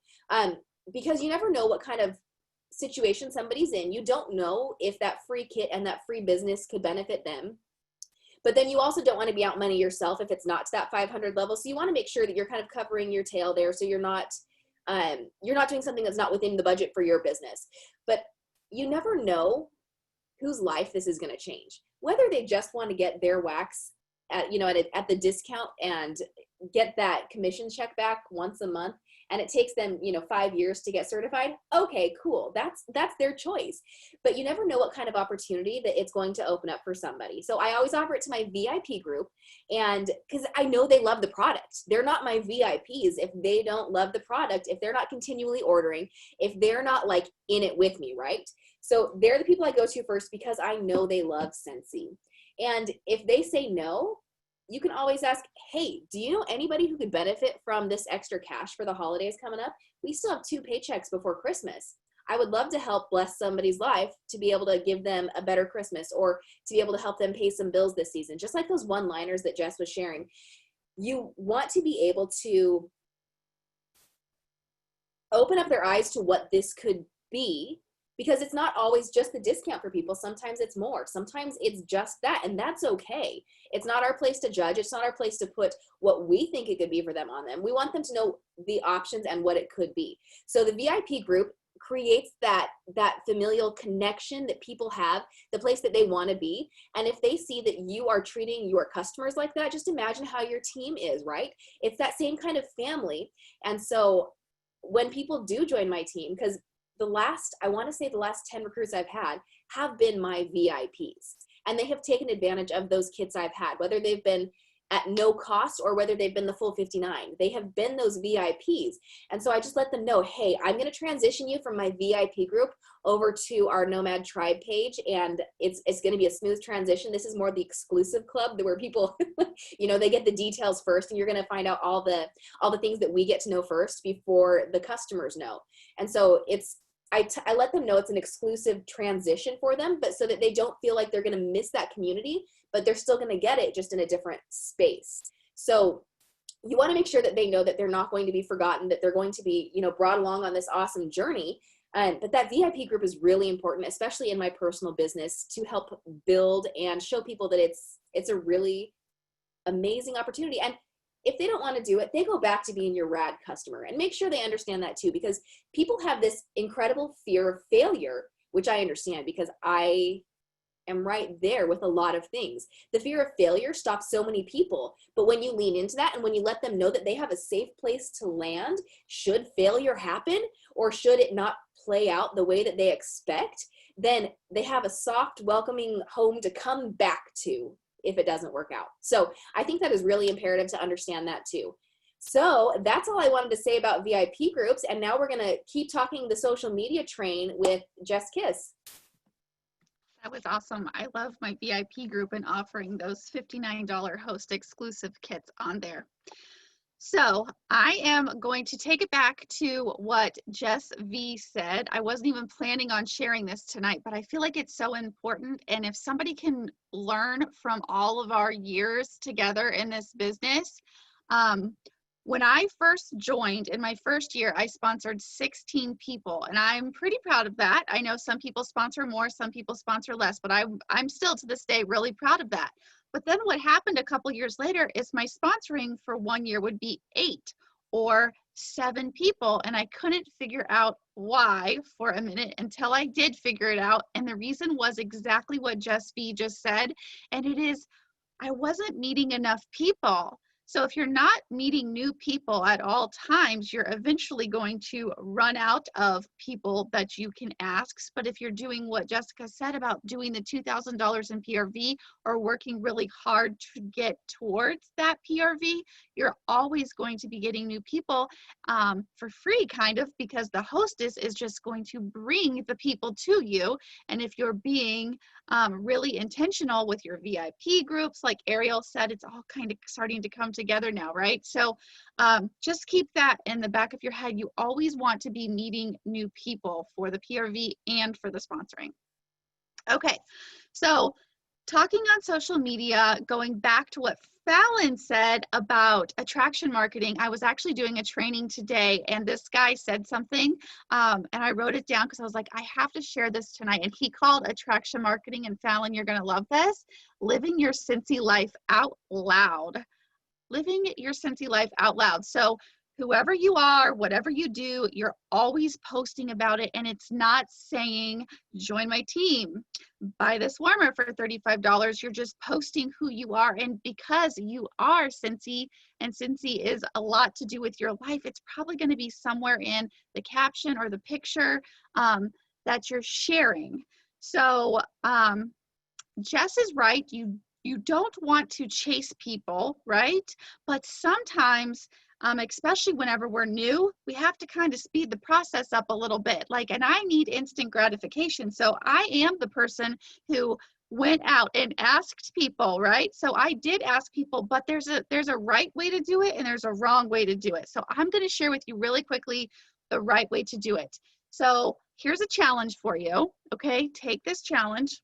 because you never know what kind of situation somebody's in. You don't know if that free kit and that free business could benefit them. But then you also don't want to be out money yourself if it's not to that 500 level. So you want to make sure that you're kind of covering your tail there, so you're not doing something that's not within the budget for your business. But you never know whose life this is going to change. Whether they just want to get their wax at the discount and get that commission check back once a month, and it takes them 5 years to get certified. Okay, cool. That's their choice. But you never know what kind of opportunity that it's going to open up for somebody. So I always offer it to my VIP group, and because I know they love the product. They're not my VIPs if they don't love the product, if they're not continually ordering, if they're not like in it with me, right? So they're the people I go to first, because I know they love Scentsy. And if they say no, you can always ask, hey, do you know anybody who could benefit from this extra cash for the holidays coming up? We still have 2 paychecks before Christmas. I would love to help bless somebody's life to be able to give them a better Christmas, or to be able to help them pay some bills this season. Just like those one-liners that Jess was sharing. You want to be able to open up their eyes to what this could be, because it's not always just the discount for people. Sometimes it's more. Sometimes it's just that, and that's okay. It's not our place to judge. It's not our place to put what we think it could be for them on them. We want them to know the options and what it could be. So the VIP group creates that familial connection that people have, the place that they want to be. And if they see that you are treating your customers like that, just imagine how your team is, right? It's that same kind of family. And so when people do join my team, because the last 10 recruits I've had have been my VIPs, and they have taken advantage of those kits I've had, whether they've been at no cost, or whether they've been the full 59. They have been those VIPs. And so I just let them know, hey, I'm going to transition you from my VIP group over to our Nomad Tribe page, and it's going to be a smooth transition. This is more the exclusive club where people, you know, they get the details first, and you're going to find out all the things that we get to know first before the customers know. And so I let them know it's an exclusive transition for them, but so that they don't feel like they're going to miss that community, but they're still going to get it just in a different space. So you want to make sure that they know that they're not going to be forgotten, that they're going to be, you know, brought along on this awesome journey. But that VIP group is really important, especially in my personal business, to help build and show people that it's a really amazing opportunity. And if they don't want to do it, they go back to being your rad customer, and make sure they understand that too, because people have this incredible fear of failure, which I understand because I am right there with a lot of things. The fear of failure stops so many people, but when you lean into that and when you let them know that they have a safe place to land, should failure happen or should it not play out the way that they expect, then they have a soft, welcoming home to come back to if it doesn't work out. So I think that is really imperative to understand that too. So that's all I wanted to say about VIP groups. And now we're going to keep talking the social media train with Jess Kiss. That was awesome. I love my VIP group and offering those $59 host exclusive kits on there. So I am going to take it back to what Jess V said. I wasn't even planning on sharing this tonight, but I feel like it's so important. And if somebody can learn from all of our years together in this business, when I first joined in my first year, I sponsored 16 people, and I'm pretty proud of that. I know some people sponsor more, some people sponsor less, but I'm still to this day really proud of that. But then what happened a couple years later is my sponsoring for 1 year would be 8 or 7 people, and I couldn't figure out why for a minute until I did figure it out. And the reason was exactly what Jess V just said, and it is I wasn't meeting enough people. So if you're not meeting new people at all times, you're eventually going to run out of people that you can ask. But if you're doing what Jessica said about doing the $2,000 in PRV or working really hard to get towards that PRV, you're always going to be getting new people for free, kind of, because the hostess is just going to bring the people to you. And if you're being really intentional with your VIP groups, like Arielle said, it's all kind of starting to come together now, right? So just keep that in the back of your head. You always want to be meeting new people for the PRV and for the sponsoring. Okay, so talking on social media, going back to what Fallon said about attraction marketing, I was actually doing a training today, and this guy said something, and I wrote it down because I was like, I have to share this tonight. And he called attraction marketing, and Fallon, you're going to love this, living your Scentsy life out loud. Living your Scentsy life out loud. So whoever you are, whatever you do, you're always posting about it, and it's not saying, join my team, buy this warmer for $35. You're just posting who you are, and because you are Scentsy, and Scentsy is a lot to do with your life, it's probably going to be somewhere in the caption or the picture that you're sharing. So Jess is right. You don't want to chase people, right? But sometimes, especially whenever we're new, we have to kind of speed the process up a little bit. Like, and I need instant gratification. So I am the person who went out and asked people, right? So I did ask people, but there's a right way to do it and there's a wrong way to do it. So I'm going to share with you really quickly the right way to do it. So here's a challenge for you, okay? Take this challenge.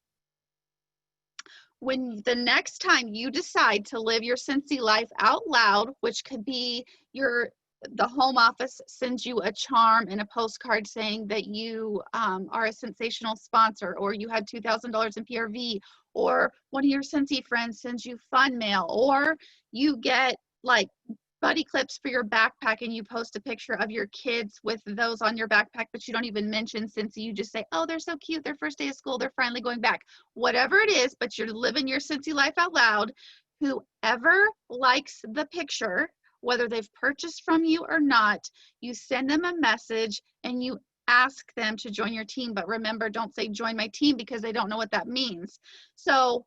When the next time you decide to live your Scentsy life out loud, which could be the home office sends you a charm and a postcard saying that you are a sensational sponsor, or you had $2,000 in PRV, or one of your Scentsy friends sends you fun mail, or you get like buddy clips for your backpack and you post a picture of your kids with those on your backpack, but you don't even mention Scentsy. You just say, oh, they're so cute. Their first day of school, they're finally going back. Whatever it is, but you're living your Scentsy life out loud. Whoever likes the picture, whether they've purchased from you or not, you send them a message and you ask them to join your team. But remember, don't say join my team because they don't know what that means. So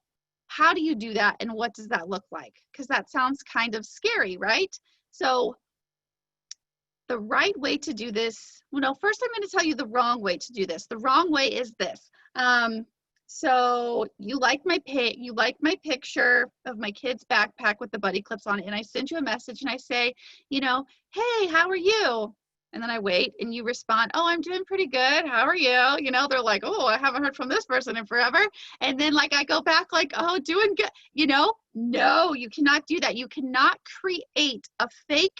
how do you do that, and what does that look like? Because that sounds kind of scary, right? So the right way to do this, well, no, first I'm going to tell you the wrong way to do this. The wrong way is this. So you like my picture of my kid's backpack with the buddy clips on it, and I send you a message and I say, you know, hey, how are you? And then I wait and you respond, oh, I'm doing pretty good. How are you? You know, they're like, oh, I haven't heard from this person in forever. And then like I go back like, oh, doing good. You know, no, you cannot do that. You cannot create a fake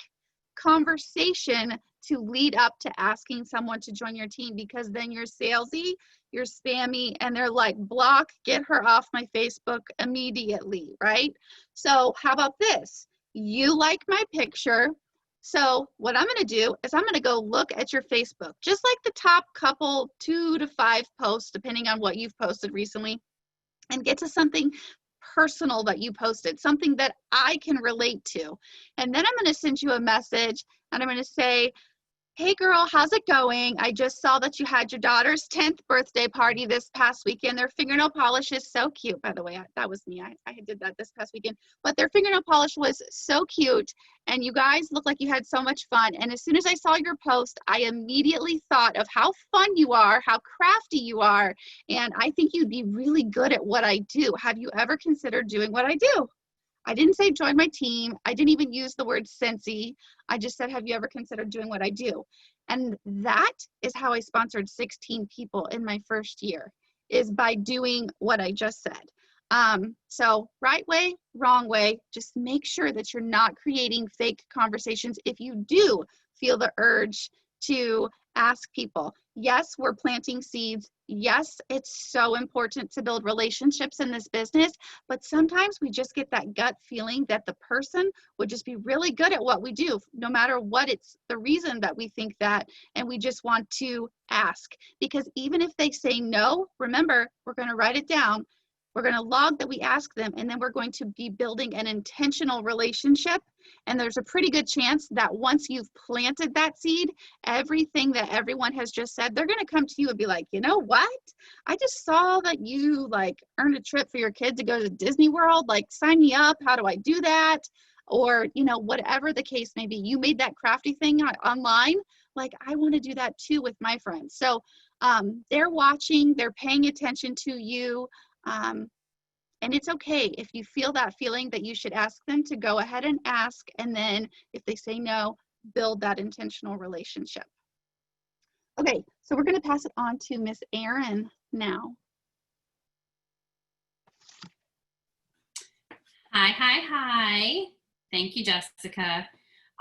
conversation to lead up to asking someone to join your team, because then you're salesy, you're spammy, and they're like, block, get her off my Facebook immediately, right? So how about this? You like my picture. So what I'm going to do is I'm going to go look at your Facebook, just like the top couple 2 to 5 posts, depending on what you've posted recently, and get to something personal that you posted, something that I can relate to. And then I'm going to send you a message and I'm going to say, hey girl, how's it going? I just saw that you had your daughter's 10th birthday party this past weekend. Their fingernail polish is so cute. By the way, that was me. I did that this past weekend. But their fingernail polish was so cute. And you guys look like you had so much fun. And as soon as I saw your post, I immediately thought of how fun you are, how crafty you are. And I think you'd be really good at what I do. Have you ever considered doing what I do? I didn't say join my team. I didn't even use the word Scentsy. I just said, have you ever considered doing what I do? And that is how I sponsored 16 people in my first year, is by doing what I just said. So right way, wrong way, just make sure that you're not creating fake conversations if you do feel the urge to ask people. Yes, we're planting seeds. Yes, it's so important to build relationships in this business, but sometimes we just get that gut feeling that the person would just be really good at what we do, no matter what it's the reason that we think that, and we just want to ask. Because even if they say no, remember, we're going to write it down. We're going to log that we ask them, and then we're going to be building an intentional relationship. And there's a pretty good chance that once you've planted that seed, everything that everyone has just said, they're going to come to you and be like, you know what? I just saw that you like earned a trip for your kid to go to Disney World. Like, sign me up. How do I do that? Or, you know, whatever the case may be, you made that crafty thing online. Like, I want to do that too with my friends. So they're watching, they're paying attention to you. And it's okay if you feel that feeling that you should ask them to go ahead and ask. And then if they say no, build that intentional relationship. Okay, so we're going to pass it on to Miss Erin now. Hi. Thank you, Jessica.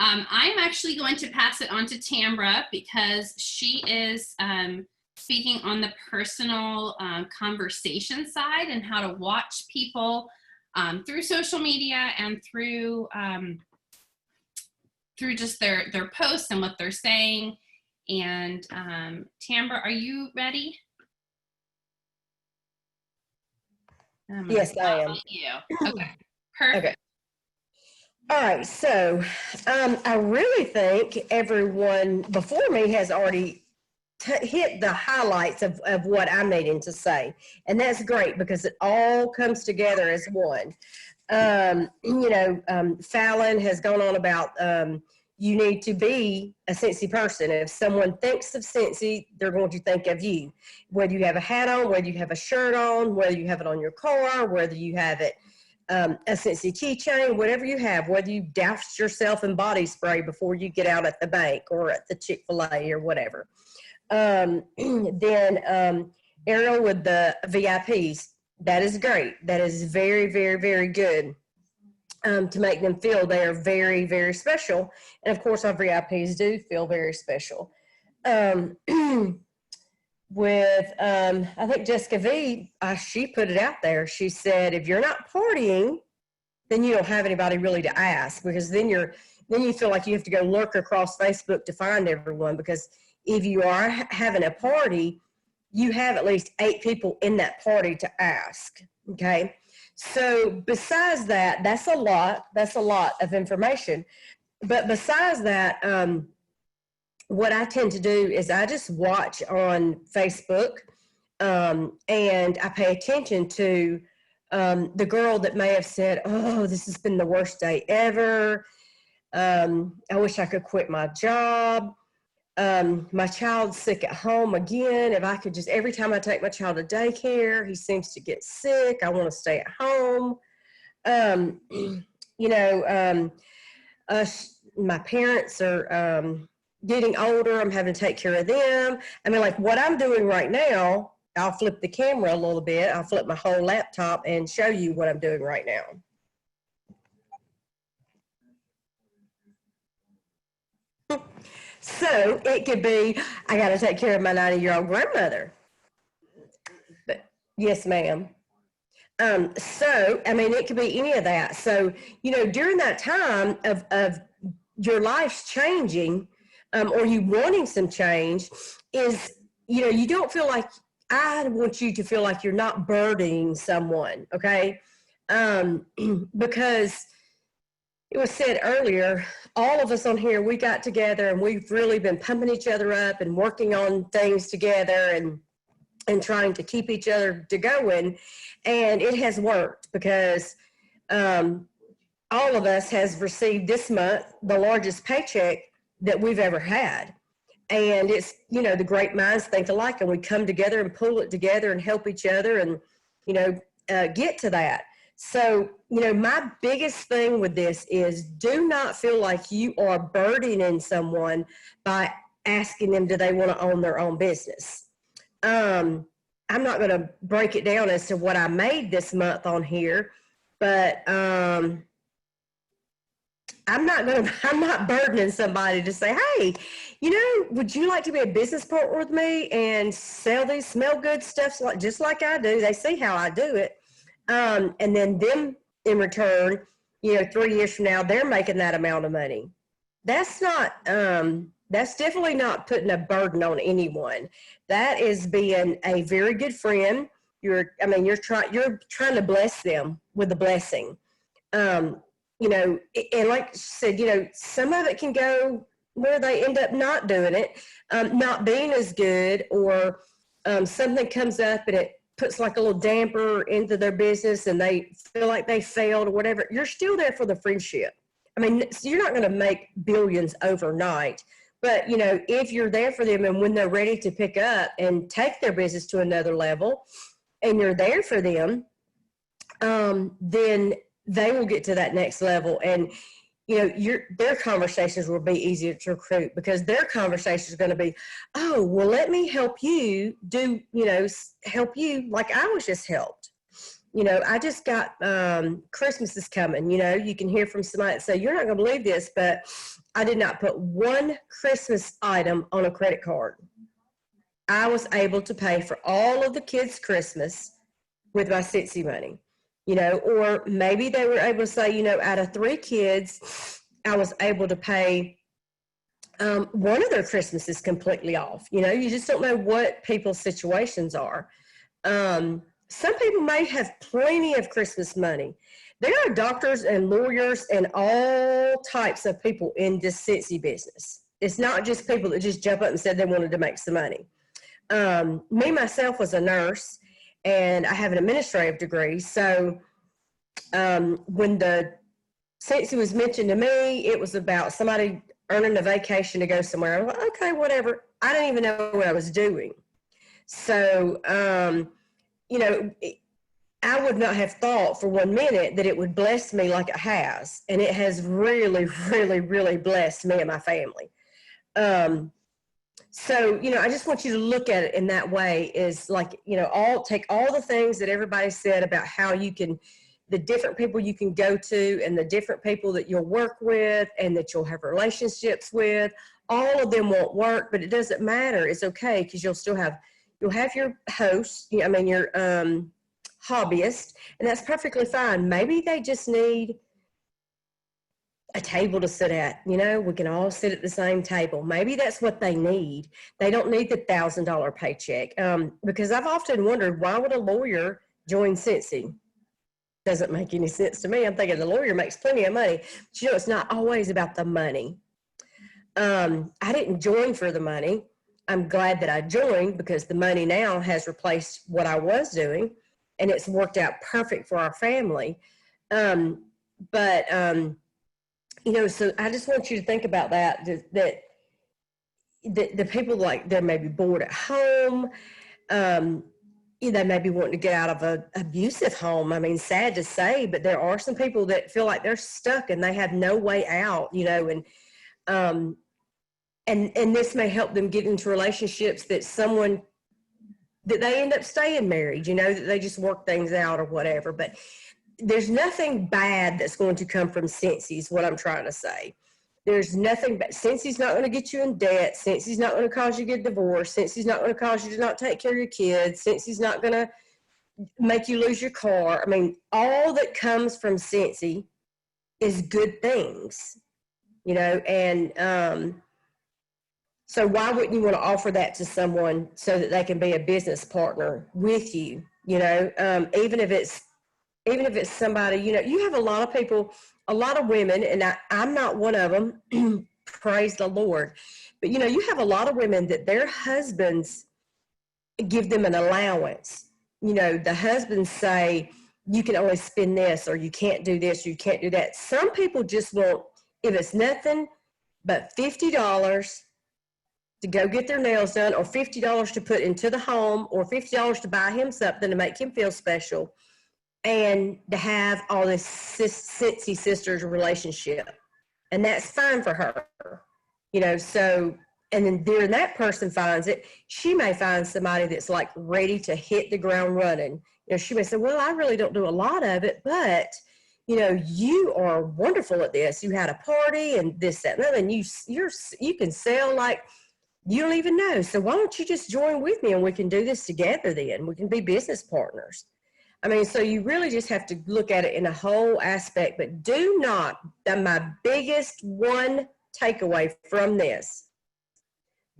I'm actually going to pass it on to Tambra because she is speaking on the personal conversation side and how to watch people through social media and through just their posts and what they're saying. And Tambra, are you ready? Yes, I am. Okay, perfect. Okay. All right, so I really think everyone before me has already hit the highlights of what I'm needing to say. And that's great because it all comes together as one. Fallon has gone on about you need to be a Scentsy person. If someone thinks of Scentsy, they're going to think of you. Whether you have a hat on, whether you have a shirt on, whether you have it on your car, whether you have it a Scentsy keychain, whatever you have, whether you douse yourself in body spray before you get out at the bank or at the Chick-fil-A or whatever. Then Arielle with the VIPs, that is great. That is very, very, very good to make them feel they are very, very special. And of course, our VIPs do feel very special. I think Jessica V, she put it out there. She said, if you're not partying, then you don't have anybody really to ask, because then you feel like you have to go lurk across Facebook to find everyone, because if you are having a party, you have at least 8 people in that party to ask, okay? So besides that, that's a lot of information. But besides that, what I tend to do is I just watch on Facebook, and I pay attention to the girl that may have said, oh, this has been the worst day ever. I wish I could quit my job. My child's sick at home again. If I could just, every time I take my child to daycare, he seems to get sick. I want to stay at home. My parents are getting older. I'm having to take care of them. I mean, like what I'm doing right now, I'll flip the camera a little bit. I'll flip my whole laptop and show you what I'm doing right now. So it could be, I got to take care of my 90-year-old grandmother. But yes, ma'am. So, I mean, it could be any of that. So, during that time of your life's changing, or you wanting some change is, you don't feel like, I want you to feel like you're not burdening someone, okay? Because it was said earlier, all of us on here, we got together and we've really been pumping each other up and working on things together and trying to keep each other going. And it has worked because all of us has received this month the largest paycheck that we've ever had. And it's, the great minds think alike, and we come together and pull it together and help each other and, get to that. So, my biggest thing with this is do not feel like you are burdening someone by asking them, do they want to own their own business? I'm not going to break it down as to what I made this month on here, but I'm not burdening somebody to say, hey, would you like to be a business partner with me and sell these smell good stuff just like I do? They see how I do it. And then them in return, 3 years from now, they're making that amount of money. That's not, that's definitely not putting a burden on anyone. That is being a very good friend. You're trying to bless them with a blessing. And like she said, some of it can go where they end up not doing it, not being as good, or something comes up and it puts like a little damper into their business and they feel like they failed or whatever. You're still there for the friendship. I mean, you're not going to make billions overnight, but if you're there for them and when they're ready to pick up and take their business to another level and you're there for them, then they will get to that next level. And their conversations will be easier to recruit because their conversation is going to be, oh, well, let me help you do, help you like I was just helped. I just got, Christmas is coming, you can hear from somebody that say, you're not going to believe this, but I did not put one Christmas item on a credit card. I was able to pay for all of the kids' Christmas with my Scentsy money. Or maybe they were able to say, out of 3 kids, I was able to pay one of their Christmases completely off. You just don't know what people's situations are. Some people may have plenty of Christmas money. There are doctors and lawyers and all types of people in this Scentsy business. It's not just people that just jump up and said they wanted to make some money. Me, myself, was a nurse. And I have an administrative degree. So when the Scentsy was mentioned to me, it was about somebody earning a vacation to go somewhere. I'm like, okay, whatever. I didn't even know what I was doing. So, I would not have thought for 1 minute that it would bless me like it has. And it has really, really, really blessed me and my family. So, I just want you to look at it in that way is like, take all the things that everybody said about how you can, the different people you can go to and the different people that you'll work with and that you'll have relationships with. All of them won't work, but it doesn't matter. It's okay because you'll have your host, your hobbyist, and that's perfectly fine. Maybe they just need a table to sit at, we can all sit at the same table. Maybe that's what they need. They don't need the $1,000 paycheck. Because I've often wondered, why would a lawyer join Scentsy? Doesn't make any sense to me. I'm thinking the lawyer makes plenty of money. But it's not always about the money. I didn't join for the money. I'm glad that I joined because the money now has replaced what I was doing. and it's worked out perfect for our family. You know, so I just want you to think about that the people, like, they're maybe bored at home. You know, they may be wanting to get out of an abusive home. I mean, sad to say, but there are some people that feel like they're stuck and they have no way out, you know, and this may help them get into relationships that they end up staying married, you know, that they just work things out or whatever. But there's nothing bad that's going to come from Scentsy, is what I'm trying to say. There's nothing bad. Scentsy's not going to get you in debt. Scentsy's not going to cause you to get divorced. Scentsy's not going to cause you to not take care of your kids. Scentsy's not going to make you lose your car. I mean, all that comes from Scentsy is good things, you know, and so why wouldn't you want to offer that to someone so that they can be a business partner with you, you know, even if it's somebody, you know, you have a lot of people, a lot of women, and I'm not one of them, praise the Lord, but, you know, you have a lot of women that their husbands give them an allowance. You know, the husbands say, you can only spend this, or you can't do this, or you can't do that. Some people just want, if it's nothing but $50 to go get their nails done, or $50 to put into the home, or $50 to buy him something to make him feel special, and to have all this Scentsy sisters relationship. And that's fine for her, you know. So, and then during that person finds it, she may find somebody that's like ready to hit the ground running. You know, she may say, well, I really don't do a lot of it, but, you know, you are wonderful at this. You had a party and this, that, and that, and you can sell like you don't even know. So why don't you just join with me and we can do this together then? We can be business partners. I mean, so you really just have to look at it in a whole aspect, but do not, my biggest one takeaway from this,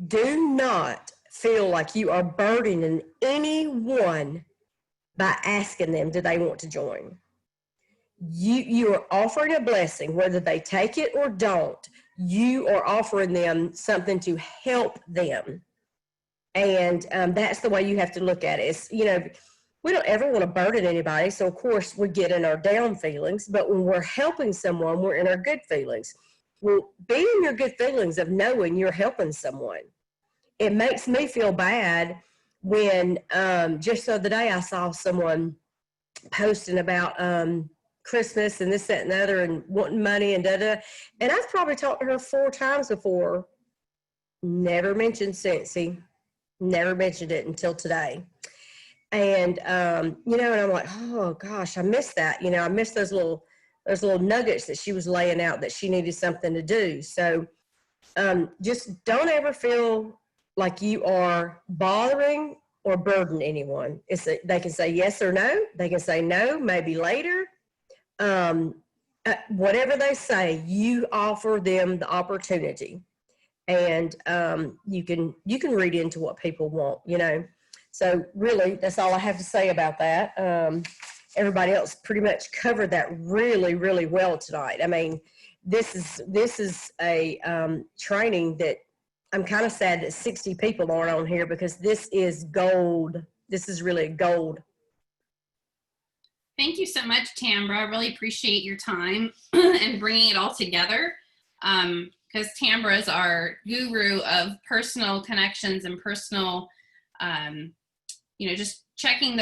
do not feel like you are burdening anyone by asking them, do they want to join? You are offering a blessing, whether they take it or don't. You are offering them something to help them. And that's the way you have to look at it. It's, you know, we don't ever want to burden anybody. So, of course, we get in our down feelings. But when we're helping someone, we're in our good feelings. Well, be in your good feelings of knowing you're helping someone. It makes me feel bad when just the other day I saw someone posting about Christmas and this, that, and the other, and wanting money and da-da. And I've probably talked to her 4 times before. Never mentioned Scentsy. Never mentioned it until today. And, you know, and I'm like, oh gosh, I missed that. You know, I missed those little nuggets that she was laying out that she needed something to do. So just don't ever feel like you are bothering or burden anyone. They can say yes or no. They can say no, maybe later. Whatever they say, you offer them the opportunity. And you can read into what people want, you know. So really, that's all I have to say about that. Everybody else pretty much covered that really, really well tonight. I mean, this is a training that I'm kind of sad that 60 people aren't on here, because this is gold. This is really gold. Thank you so much, Tambra. I really appreciate your time and bringing it all together. Because Tambra is our guru of personal connections and personal, you know, just checking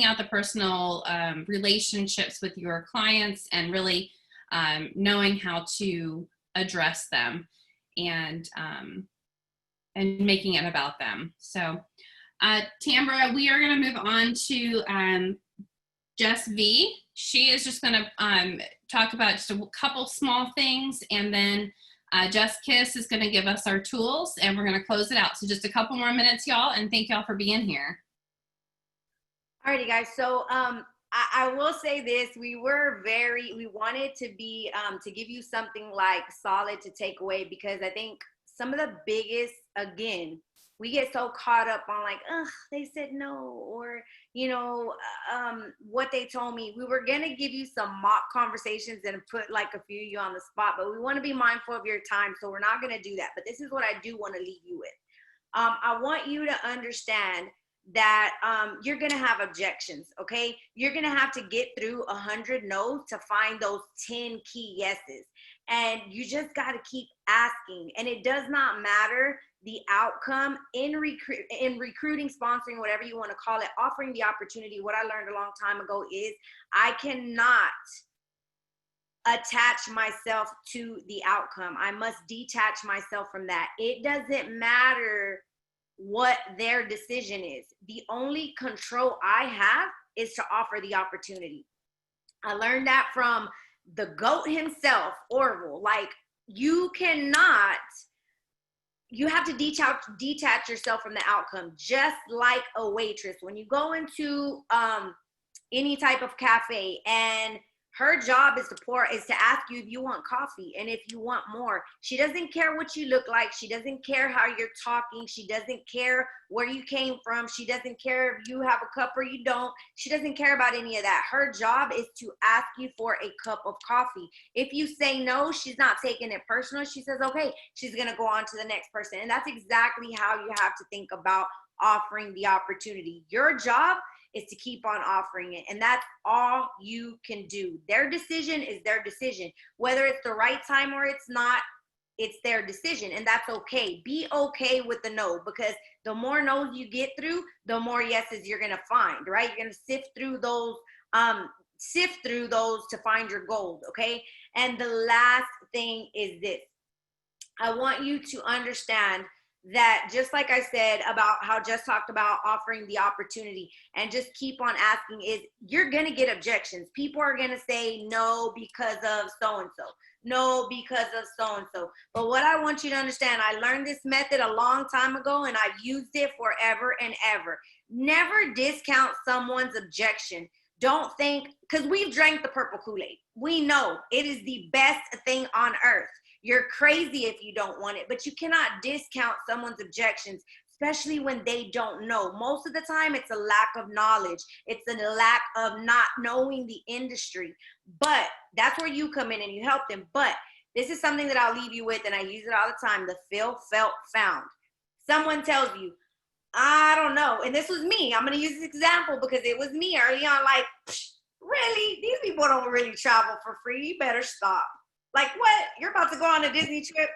out the personal relationships with your clients, and really knowing how to address them, and making it about them. So, Tambra, we are going to move on to Jess V. She is just going to talk about just a couple small things, and then Jess Kiss is going to give us our tools, and we're going to close it out. So just a couple more minutes, y'all, and thank y'all for being here. Alrighty, guys. So I will say this: we wanted to be to give you something like solid to take away, because I think some of the biggest, again, we get so caught up on like, they said no, or, you know, what they told me. We were going to give you some mock conversations and put like a few of you on the spot, but we want to be mindful of your time, so we're not going to do that. But this is what I do want to leave you with. I want you to understand that you're going to have objections, okay? You're going to have to get through 100 no's to find those 10 key yeses. And you just got to keep asking. And it does not matter the outcome in recruiting, sponsoring, whatever you want to call it, offering the opportunity. What I learned a long time ago is I cannot attach myself to the outcome. I must detach myself from that. It doesn't matter what their decision is. The only control I have is to offer the opportunity. I learned that from the GOAT himself, Orville. Like, you have to detach yourself from the outcome, just like a waitress. When you go into any type of cafe and her job is to ask you if you want coffee and if you want more. She doesn't care what you look like. She doesn't care how you're talking. She doesn't care where you came from. She doesn't care if you have a cup or you don't. She doesn't care about any of that. Her job is to ask you for a cup of coffee. If you say no, she's not taking it personal. She says, okay, she's going to go on to the next person. And that's exactly how you have to think about offering the opportunity. Your job is to keep on offering it. And that's all you can do. Their decision is their decision. Whether it's the right time or it's not, it's their decision. And that's okay. Be okay with the no, because the more no's you get through, the more yeses you're going to find, right? You're going to sift through those to find your gold. Okay. And the last thing is this. I want you to understand that, just like I said about how Jess talked about offering the opportunity and just keep on asking, is you're going to get objections. People are going to say no because of so-and-so. No, because of so-and-so. But what I want you to understand, I learned this method a long time ago and I've used it forever and ever. Never discount someone's objection. Don't think, because we've drank the purple Kool-Aid. We know it is the best thing on earth. You're crazy if you don't want it, but you cannot discount someone's objections, especially when they don't know. Most of the time, it's a lack of knowledge. It's a lack of not knowing the industry. But that's where you come in and you help them. But this is something that I'll leave you with, and I use it all the time, the feel, felt, found. Someone tells you, I don't know. And this was me. I'm going to use this example because it was me early on. Like, really? These people don't really travel for free. You better stop. Like, what? You're about to go on a Disney trip?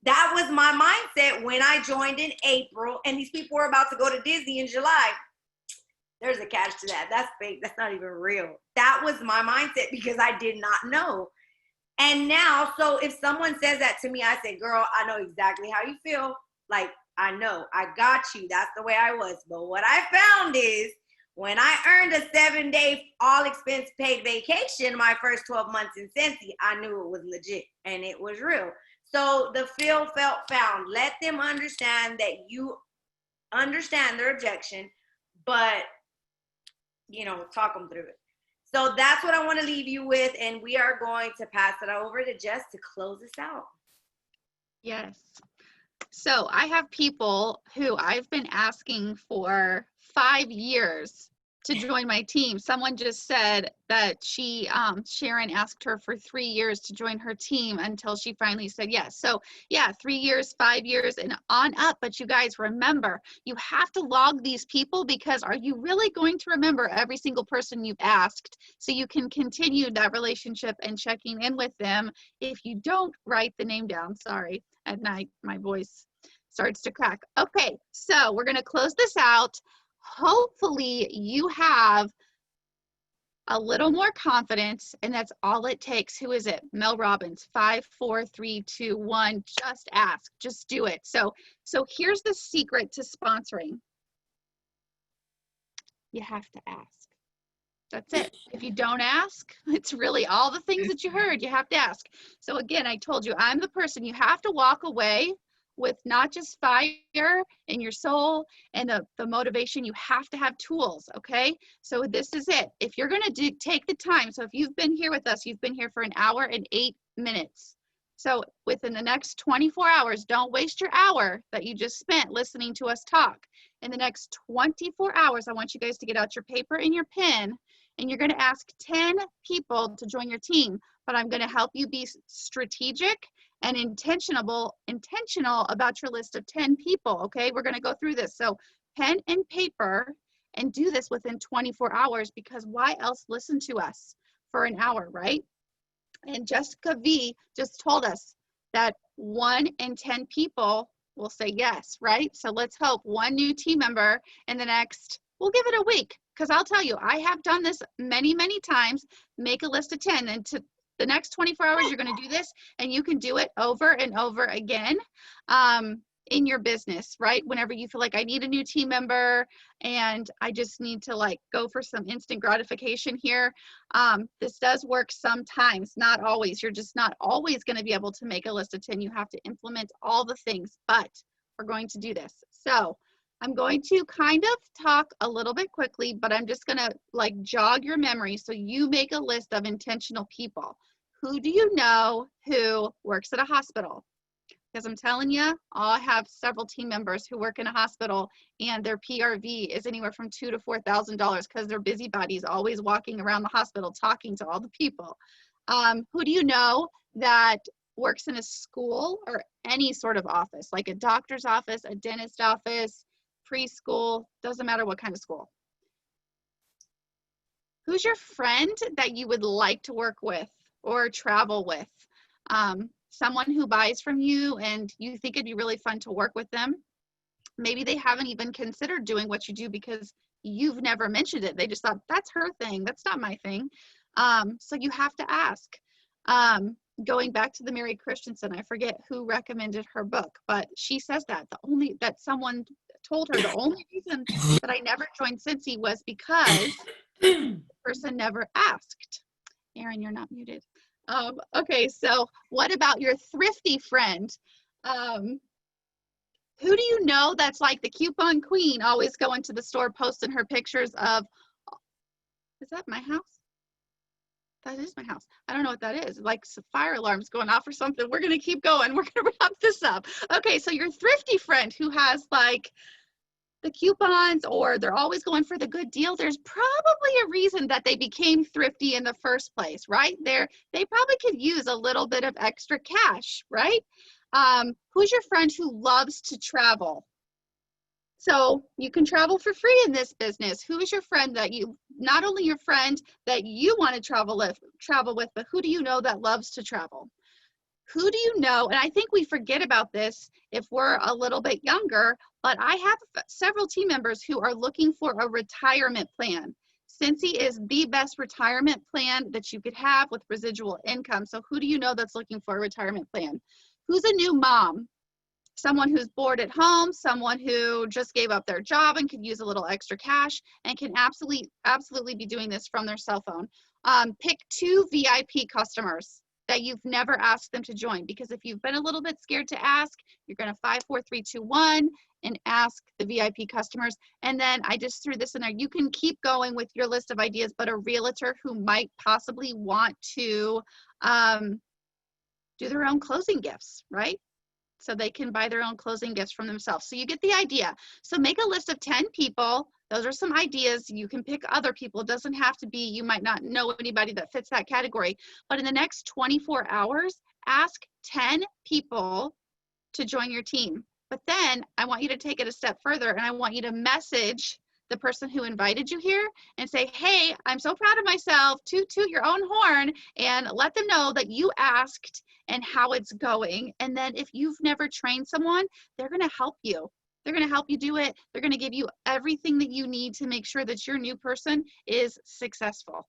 That was my mindset when I joined in April, and these people were about to go to Disney in July. There's a catch to that. That's fake. That's not even real. That was my mindset because I did not know. And now, so if someone says that to me, I say, girl, I know exactly how you feel. Like, I know. I got you. That's the way I was. But what I found is, when I earned a 7-day all expense paid vacation my first 12 months in Scentsy, I knew it was legit and it was real. So the feel, felt, found. Let them understand that you understand their objection, but, talk them through it. So that's what I want to leave you with, and we are going to pass it over to Jess to close this out. Yes. So I have people who I've been asking for 5 years to join my team. Someone just said that Sharon asked her for 3 years to join her team until she finally said yes. So yeah, 3 years, 5 years and on up. But you guys remember, you have to log these people, because are you really going to remember every single person you've asked so you can continue that relationship and checking in with them if you don't write the name down? Sorry, at night my voice starts to crack. Okay, so we're going to close this out. Hopefully you have a little more confidence, and that's all it takes. Who is it? Mel Robbins. 5, 4, 3, 2, 1. Just ask. Just do it. So here's the secret to sponsoring. You have to ask. That's it. If you don't ask, it's really all the things that you heard. You have to ask. So again, I told you, I'm the person. You have to walk away with not just fire in your soul and the motivation. You have to have tools, okay? So this is it. If you're gonna take the time, so if you've been here with us, you've been here for 1 hour and 8 minutes. So within the next 24 hours, don't waste your hour that you just spent listening to us talk. In the next 24 hours, I want you guys to get out your paper and your pen, and you're gonna ask 10 people to join your team, but I'm gonna help you be strategic and intentional about your list of 10 people, okay? We're gonna go through this. So pen and paper and do this within 24 hours, because why else listen to us for an hour, right? And Jessica V just told us that 1 in 10 people will say yes, right? So let's hope one new team member in the next, we'll give it a week, because I'll tell you, I have done this many, many times. Make a list of 10, and to the next 24 hours, you're going to do this, and you can do it over and over again in your business, right? Whenever you feel like I need a new team member and I just need to like go for some instant gratification here. This does work sometimes, not always. You're just not always going to be able to make a list of 10. You have to implement all the things, but we're going to do this. So I'm going to kind of talk a little bit quickly, but I'm just going to like jog your memory. So you make a list of intentional people. Who do you know who works at a hospital? Because I'm telling you, I have several team members who work in a hospital and their PRV is anywhere from $2,000 to $4,000 because they're busybodies, always walking around the hospital talking to all the people. Who do you know that works in a school or any sort of office, like a doctor's office, a dentist office, preschool, doesn't matter what kind of school? Who's your friend that you would like to work with or travel with? Someone who buys from you and you think it'd be really fun to work with them. Maybe they haven't even considered doing what you do because you've never mentioned it. They just thought, that's her thing, that's not my thing. So you have to ask. Going back to the Mary Christensen, I forget who recommended her book, but she says that someone told her the only reason that I never joined Scentsy was because the person never asked. Erin, you're not muted. Okay, so what about your thrifty friend? Who do you know that's like the coupon queen, always going to the store, posting her pictures of, is that my house? That is my house. I don't know what that is. Like some fire alarms going off or something. We're going to keep going. We're going to wrap this up. Okay, so your thrifty friend who has like the coupons or they're always going for the good deal, there's probably a reason that they became thrifty in the first place, right? They probably could use a little bit of extra cash, right? Who's your friend who loves to travel? So you can travel for free in this business. Who is your friend that not only your friend that you want to travel with, but who do you know that loves to travel? Who do you know, and I think we forget about this if we're a little bit younger, but I have several team members who are looking for a retirement plan. Scentsy is the best retirement plan that you could have with residual income. So who do you know that's looking for a retirement plan? Who's a new mom? Someone who's bored at home, someone who just gave up their job and could use a little extra cash and can absolutely be doing this from their cell phone. Pick 2 VIP customers that you've never asked them to join, because if you've been a little bit scared to ask, you're going to 5, 4, 3, 2, 1 and ask the VIP customers. And then I just threw this in there. You can keep going with your list of ideas, but a realtor who might possibly want to do their own closing gifts, right? So they can buy their own closing gifts from themselves. So you get the idea. So make a list of 10 people. Those are some ideas. You can pick other people. It doesn't have to be, you might not know anybody that fits that category. But in the next 24 hours, ask 10 people to join your team. But then I want you to take it a step further and I want you to message the person who invited you here and say, hey, I'm so proud of myself, toot your own horn, and let them know that you asked and how it's going. And then if you've never trained someone, they're going to help you. They're going to help you do it. They're going to give you everything that you need to make sure that your new person is successful.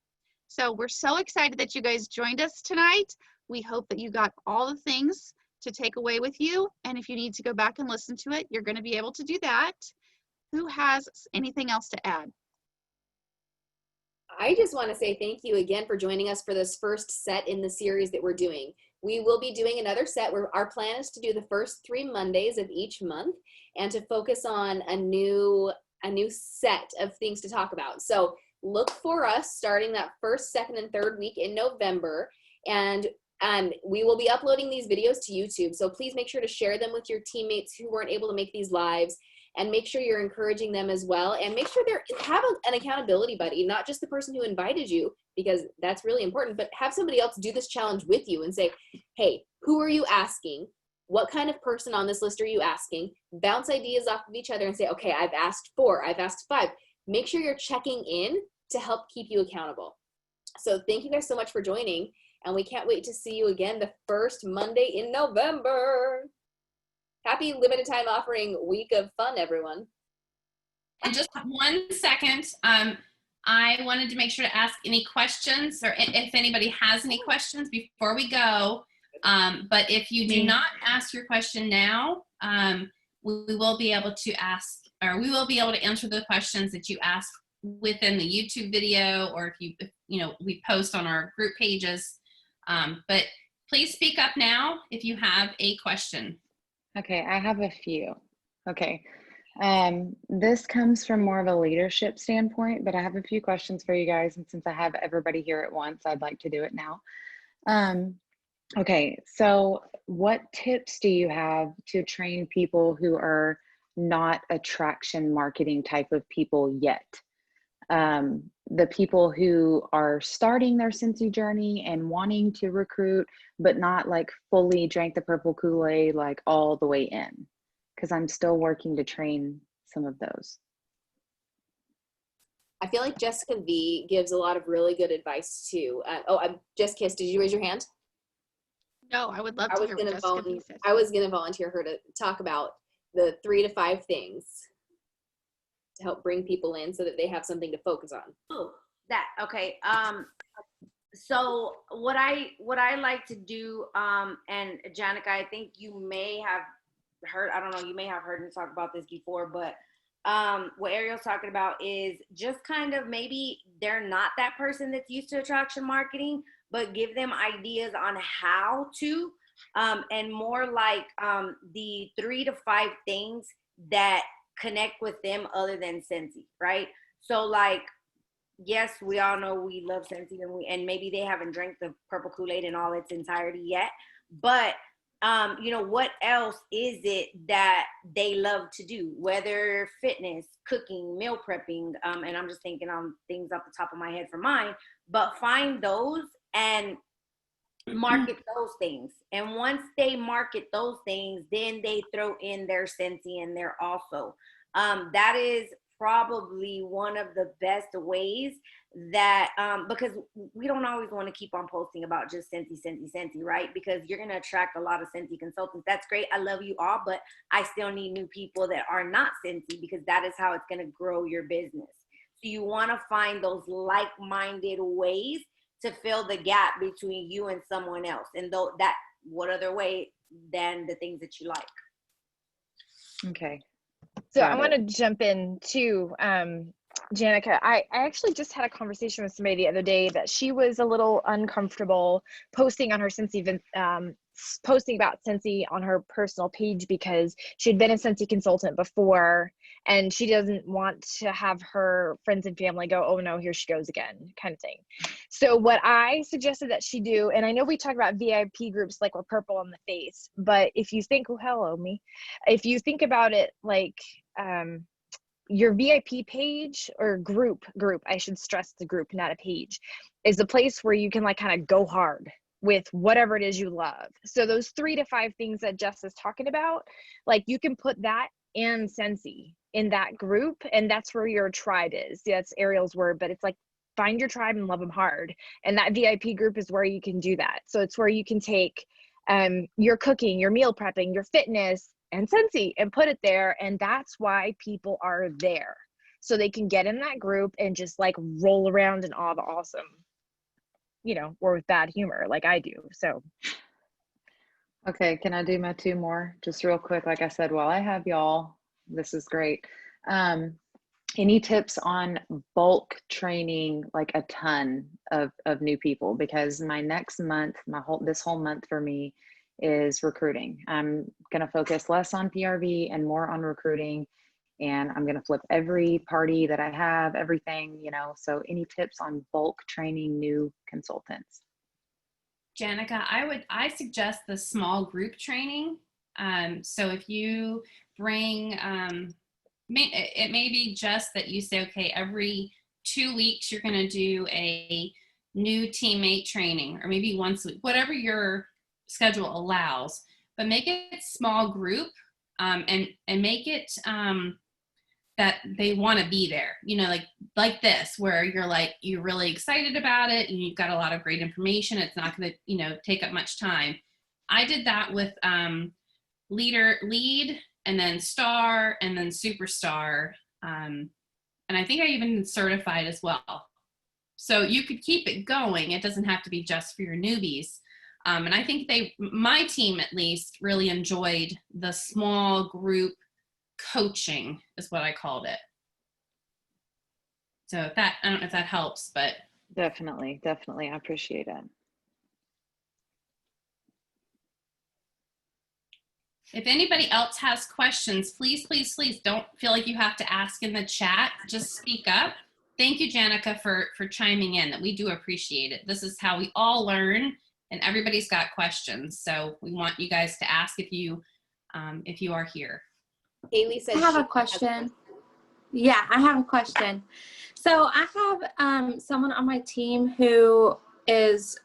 So we're so excited that you guys joined us tonight. We hope that you got all the things to take away with you. And if you need to go back and listen to it, you're going to be able to do that. Who has anything else to add? I just want to say thank you again for joining us for this first set in the series that we're doing. We will be doing another set where our plan is to do the first 3 Mondays of each month and to focus on a new set of things to talk about. So look for us starting that first, second, and third week in November. And we will be uploading these videos to YouTube. So please make sure to share them with your teammates who weren't able to make these lives, and make sure you're encouraging them as well. And make sure have an accountability buddy, not just the person who invited you, because that's really important, but have somebody else do this challenge with you and say, hey, who are you asking? what kind of person on this list are you asking? Bounce ideas off of each other and say, okay, I've asked 4, I've asked 5. Make sure you're checking in to help keep you accountable. So thank you guys so much for joining, and we can't wait to see you again the first Monday in November. Happy limited time offering week of fun, everyone. And just 1 second, I wanted to make sure to ask any questions, or if anybody has any questions before we go. But if you do not ask your question now, we will be able to ask, or we will be able to answer the questions that you ask within the YouTube video, or if we post on our group pages. But please speak up now if you have a question. Okay, I have a few. Okay. This comes from more of a leadership standpoint, but I have a few questions for you guys. And since I have everybody here at once, I'd like to do it now. Okay, so what tips do you have to train people who are not attraction marketing type of people yet? The people who are starting their Scentsy journey and wanting to recruit, but not like fully drank the purple Kool-Aid like all the way in, because I'm still working to train some of those. I feel like Jessica V gives a lot of really good advice too. Just Kiss, did you raise your hand? No, I would love to hear what Jessica V says. I was going to volunteer her to talk about the 3 to 5 things to help bring people in so that they have something to focus on. Oh, that, okay. So what I like to do, and Janica, I think you may have heard, I don't know, you may have heard me talk about this before, but what Arielle's talking about is just kind of, maybe they're not that person that's used to attraction marketing, but give them ideas on how to, and more like the 3 to 5 things that connect with them other than Scentsy, right? So like, yes, we all know we love Scentsy, and maybe they haven't drank the purple Kool-Aid in all its entirety yet, but what else is it that they love to do? Whether fitness, cooking, meal prepping, and I'm just thinking on things off the top of my head for mine, but find those and market those things. And once they market those things, then they throw in their Scentsy in there also. That is probably one of the best ways that, because we don't always want to keep on posting about just Scentsy, right? Because you're going to attract a lot of Scentsy consultants. That's great. I love you all, but I still need new people that are not Scentsy, because that is how it's going to grow your business. So you want to find those like-minded ways to fill the gap between you and someone else. And though that, what other way than the things that you like? Okay. So I want to jump in too, Janica. I actually just had a conversation with somebody the other day that she was a little uncomfortable posting on her Scentsy, posting about Scentsy on her personal page because she had been a Scentsy consultant before, and she doesn't want to have her friends and family go, oh no, here she goes again, kind of thing. So what I suggested that she do, and I know we talk about VIP groups like we're purple on the face, but if you think, oh, hello, me. If you think about it like your VIP page or group, I should stress the group, not a page, is a place where you can like kind of go hard with whatever it is you love. So those 3 to 5 things that Jess is talking about, like you can put that and Scentsy in that group, and that's where your tribe is. Yeah, that's Arielle's word, but it's like find your tribe and love them hard. And that VIP group is where you can do that. So it's where you can take your cooking, your meal prepping, your fitness, and Scentsy and put it there. And that's why people are there. So they can get in that group and just like roll around in all the awesome, or with bad humor like I do. So. Okay, can I do my 2 more just real quick? Like I said, while I have y'all, this is great. Any tips on bulk training, like a ton of new people? Because my next month, this whole month for me is recruiting. I'm going to focus less on PRV and more on recruiting. And I'm going to flip every party that I have, everything, so any tips on bulk training new consultants? Janica, I suggest the small group training. So if you bring, it may be just that you say, okay, every 2 weeks you're going to do a new teammate training, or maybe once a week, whatever your schedule allows. but make it small group, and make it that they want to be there, you know, like this, where you're really excited about it and you've got a lot of great information. It's not going to, you know, take up much time. I did that with lead, and then star, and then superstar. And I think I even certified as well. So you could keep it going. It doesn't have to be just for your newbies. And I think my team at least, really enjoyed the small group coaching, is what I called it. So I don't know if that helps, but. Definitely. I appreciate it. If anybody else has questions, please don't feel like you have to ask in the chat. Just speak up. Thank you, Janica, for chiming in. That we do appreciate it. This is how we all learn, and everybody's got questions. So we want you guys to ask if you are here. Haley says I have a question. Yeah, I have a question. So I have someone on my team who is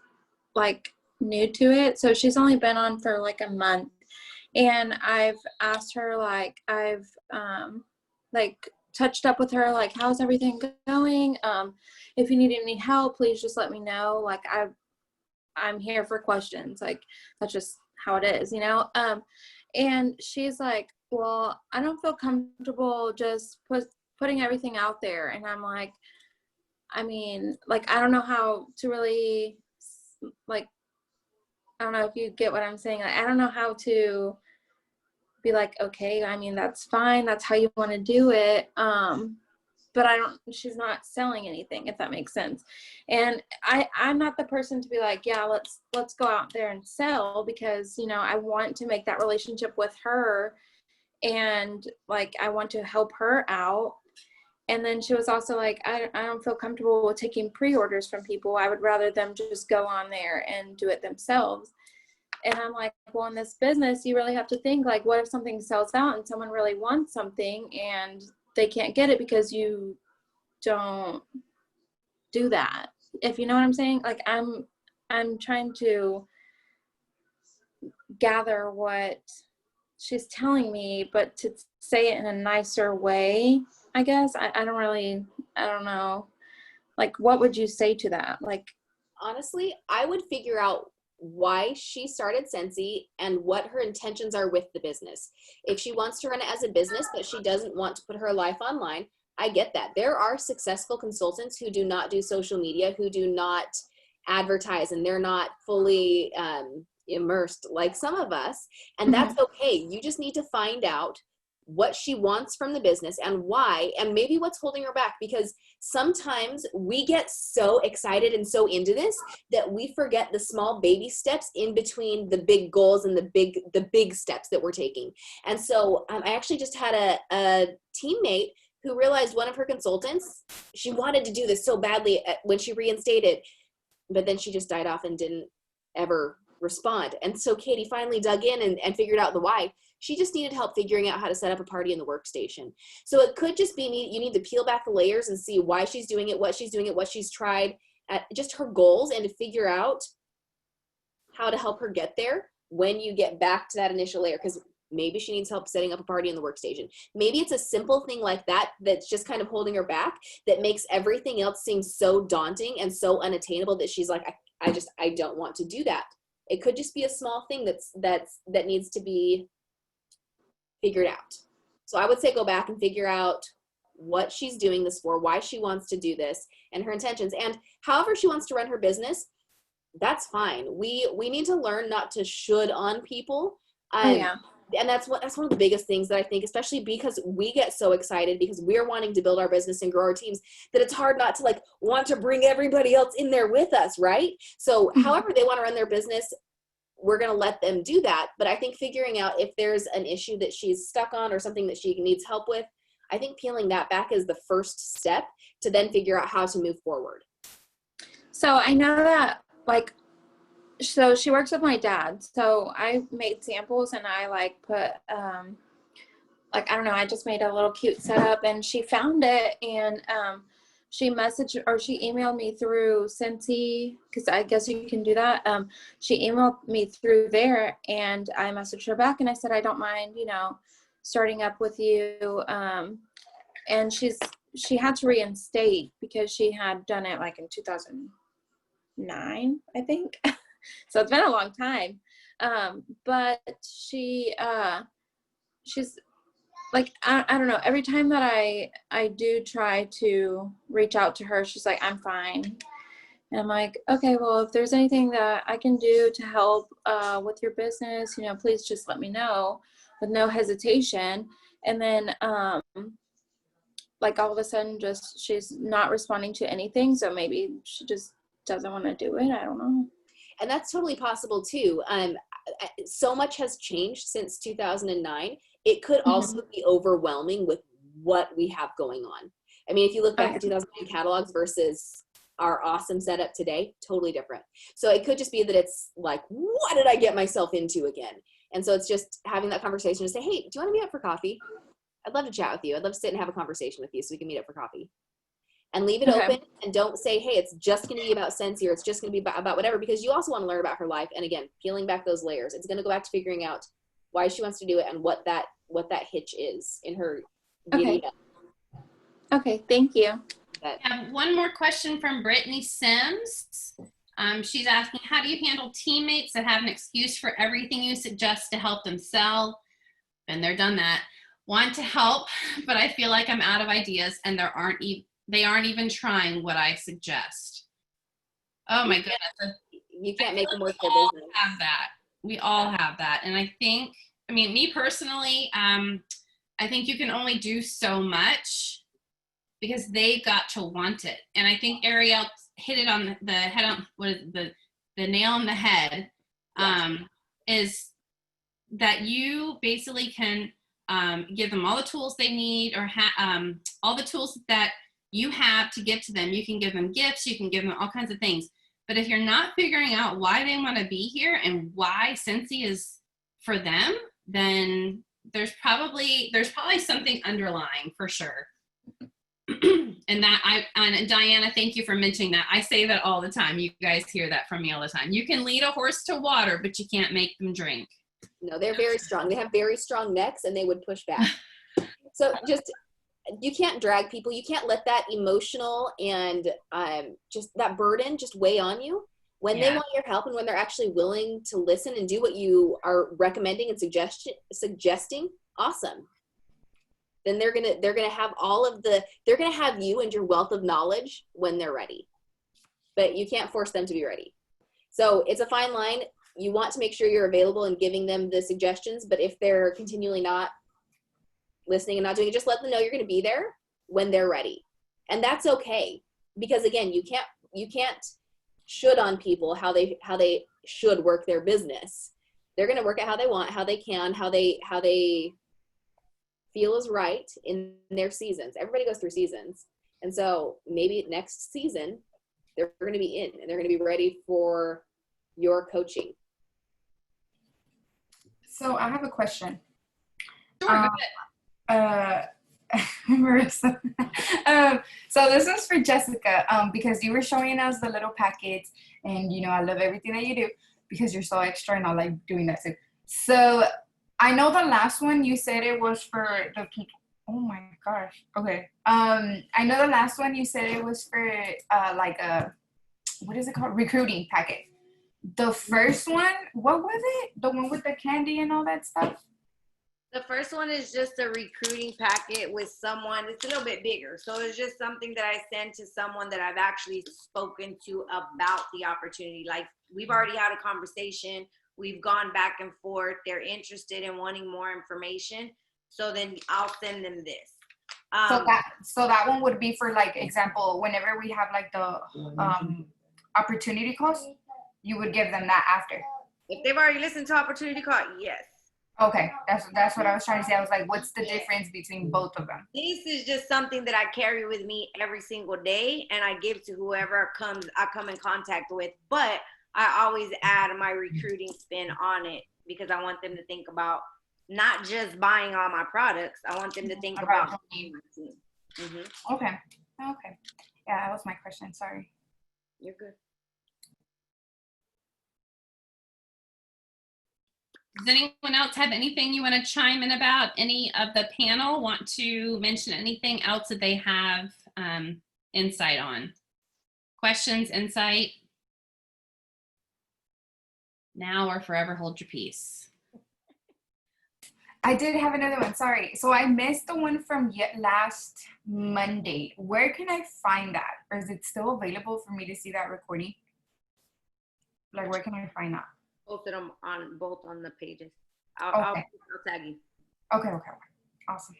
like new to it. So she's only been on for like a month. And I've asked her, like, I've like touched up with her, like, how's everything going? If you need any help, please just let me know. Like, I'm here for questions. Like, that's just how it is, you know? And she's like, well, I don't feel comfortable just putting everything out there. And I'm like, I mean, like, I don't know how to really, like, I don't know if you get what I'm saying. Like, I don't know how to be like, okay, I mean, that's fine. That's how you want to do it. But she's not selling anything, if that makes sense. And I'm not the person to be like, yeah, let's go out there and sell, because, you know, I want to make that relationship with her, and like, I want to help her out. And then she was also like, I don't feel comfortable with taking pre-orders from people. I would rather them just go on there and do it themselves. And I'm like, well, in this business, you really have to think, like, what if something sells out and someone really wants something and they can't get it because you don't do that? If you know what I'm saying? Like, I'm trying to gather what she's telling me, but to say it in a nicer way, I guess. I don't know. Like, what would you say to that? Like, honestly, I would figure out why she started Scentsy and what her intentions are with the business. If she wants to run it as a business, but she doesn't want to put her life online, I get that. There are successful consultants who do not do social media, who do not advertise, and they're not fully immersed like some of us. And that's okay. You just need to find out what she wants from the business and why, and maybe what's holding her back, because sometimes we get so excited and so into this that we forget the small baby steps in between the big goals and the big steps that we're taking. And so I actually just had a teammate who realized one of her consultants, she wanted to do this so badly when she reinstated, but then she just died off and didn't ever respond. And so Katie finally dug in and figured out the why. She just needed help figuring out how to set up a party in the workstation. So it could just be you need to peel back the layers and see why she's doing it, what she's tried, just her goals, and to figure out how to help her get there when you get back to that initial layer. Because maybe she needs help setting up a party in the workstation. Maybe it's a simple thing like that that's just kind of holding her back, that makes everything else seem so daunting and so unattainable that she's like, I don't want to do that. It could just be a small thing that needs to be figured out. So I would say go back and figure out what she's doing this for, why she wants to do this, and her intentions. And however she wants to run her business, that's fine. We need to learn not to should on people. yeah. And that's one of the biggest things that I think, especially because we get so excited because we're wanting to build our business and grow our teams, that it's hard not to like want to bring everybody else in there with us, right? So however they want to run their business, we're going to let them do that. But I think figuring out if there's an issue that she's stuck on or something that she needs help with, I think peeling that back is the first step to then figure out how to move forward. so I know that, like, so she works with my dad. So I made samples and I like put, like, I don't know, I just made a little cute setup, and she found it, and she messaged or she emailed me through Scentsy, because I guess you can do that. She emailed me through there, and I messaged her back and I said, I don't mind, starting up with you. And she had to reinstate because she had done it like in 2009, I think. So it's been a long time. But she's like, I don't know, every time that I do try to reach out to her, she's like, I'm fine. And I'm like, okay, well, if there's anything that I can do to help with your business, please just let me know, with no hesitation. And then like all of a sudden just she's not responding to anything. So maybe she just doesn't want to do it. I don't know. And that's totally possible too. So much has changed since 2009. It could also be overwhelming with what we have going on. I mean, if you look back at 2009 catalogs versus our awesome setup today, totally different. So it could just be that it's like, what did I get myself into again? And so it's just having that conversation to say, hey, do you want to meet up for coffee? I'd love to chat with you. I'd love to sit and have a conversation with you so we can meet up for coffee. And leave it open, and don't say, hey, it's just going to be about Scentsy, or it's just going to be about whatever, because you also want to learn about her life. And again, peeling back those layers, it's going to go back to figuring out why she wants to do it and what that hitch is in her. Okay, thank you. I have one more question from Brittany Sims. She's asking, how do you handle teammates that have an excuse for everything you suggest to help them sell? Been there, done that. Want to help, but I feel like I'm out of ideas, and they aren't even trying what I suggest. Oh my goodness. You can't make them work their business. We all have that. And I think, me personally, I think you can only do so much because they got to want it. And I think Arielle hit it on the head on the nail on the head, is that you basically can give them all the tools they need, or all the tools that you have to give to them. You can give them gifts, you can give them all kinds of things. But if you're not figuring out why they want to be here and why Scentsy is for them, then there's probably something underlying for sure. And Diana, thank you for mentioning that. I say that all the time. You guys hear that from me all the time. You can lead a horse to water, but you can't make them drink. No, they're very strong. They have very strong necks, and they would push back. So you can't drag people. You can't let that emotional and just that burden just weigh on you. When they want your help, and when they're actually willing to listen and do what you are recommending and suggesting, awesome. Then they're gonna have they're gonna have you and your wealth of knowledge when they're ready. But you can't force them to be ready. So it's a fine line. You want to make sure you're available and giving them the suggestions, but if they're continually not listening and not doing it, just let them know you're going to be there when they're ready. And that's okay, because again, you can't should on people how they should work their business. They're going to work it how they want, how they can, how they feel is right in their seasons. Everybody goes through seasons. And so maybe next season they're going to be in, and they're going to be ready for your coaching. So I have a question. Sure, Marissa. So this is for Jessica, because you were showing us the little packets, and I love everything that you do because you're so extra, and I like doing that too. So I know the last one you said it was for the people. Oh my gosh. Okay. I know the last one you said it was for like a, what is it called? Recruiting packet. The first one, what was it? The one with the candy and all that stuff? The first one is just a recruiting packet with someone. It's a little bit bigger. So it's just something that I send to someone that I've actually spoken to about the opportunity. Like, we've already had a conversation. We've gone back and forth. They're interested in wanting more information. So then I'll send them this. So that one would be for, like, example, whenever we have like the opportunity calls, you would give them that after. If they've already listened to opportunity call, yes. Okay, that's what I was trying to say. I was like, what's the difference between both of them? This is just something that I carry with me every single day, and I give to whoever I come in contact with. But I always add my recruiting spin on it, because I want them to think about not just buying all my products. I want them to think about. Mm-hmm. Okay. Yeah, that was my question. Sorry. You're good. Does anyone else have anything you want to chime in about? Any of the panel want to mention anything else that they have insight on? Questions, insight? Now or forever hold your peace. I did have another one. Sorry. So I missed the one from last Monday. Where can I find that? Or is it still available for me to see that recording? Like, where can I find that? Posted them on both on the pages. I'll Okay. tag you. Okay. Awesome.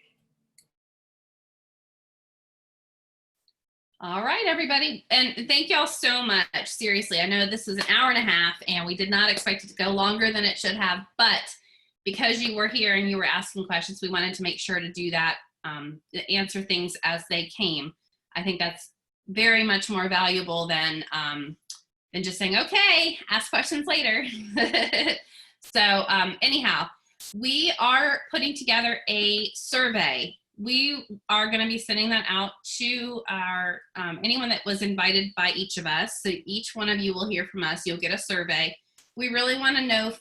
All right, everybody. And thank y'all so much. Seriously, I know this was an hour and a half and we did not expect it to go longer than it should have, but because you were here and you were asking questions, we wanted to make sure to do that, answer things as they came. I think that's very much more valuable than just saying, okay, ask questions later. So anyhow, we are putting together a survey. We are going to be sending that out to our anyone that was invited by each of us. So each one of you will hear from us. You'll get a survey. We really want to know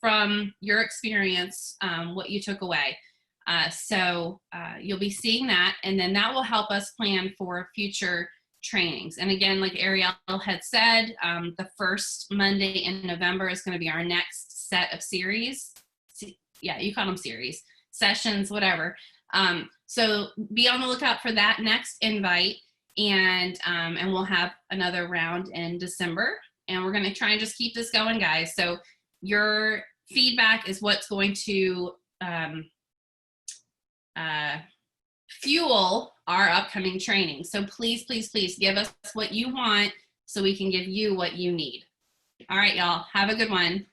from your experience what you took away. So you'll be seeing that, and then that will help us plan for future trainings. And again, like Arielle had said, the first Monday in November is going to be our next set of series. Yeah, you call them series, sessions, whatever. So be on the lookout for that next invite, and we'll have another round in December, and we're going to try and just keep this going, guys. So your feedback is what's going to fuel our upcoming training. So please, please, please give us what you want so we can give you what you need. All right, y'all. Have a good one.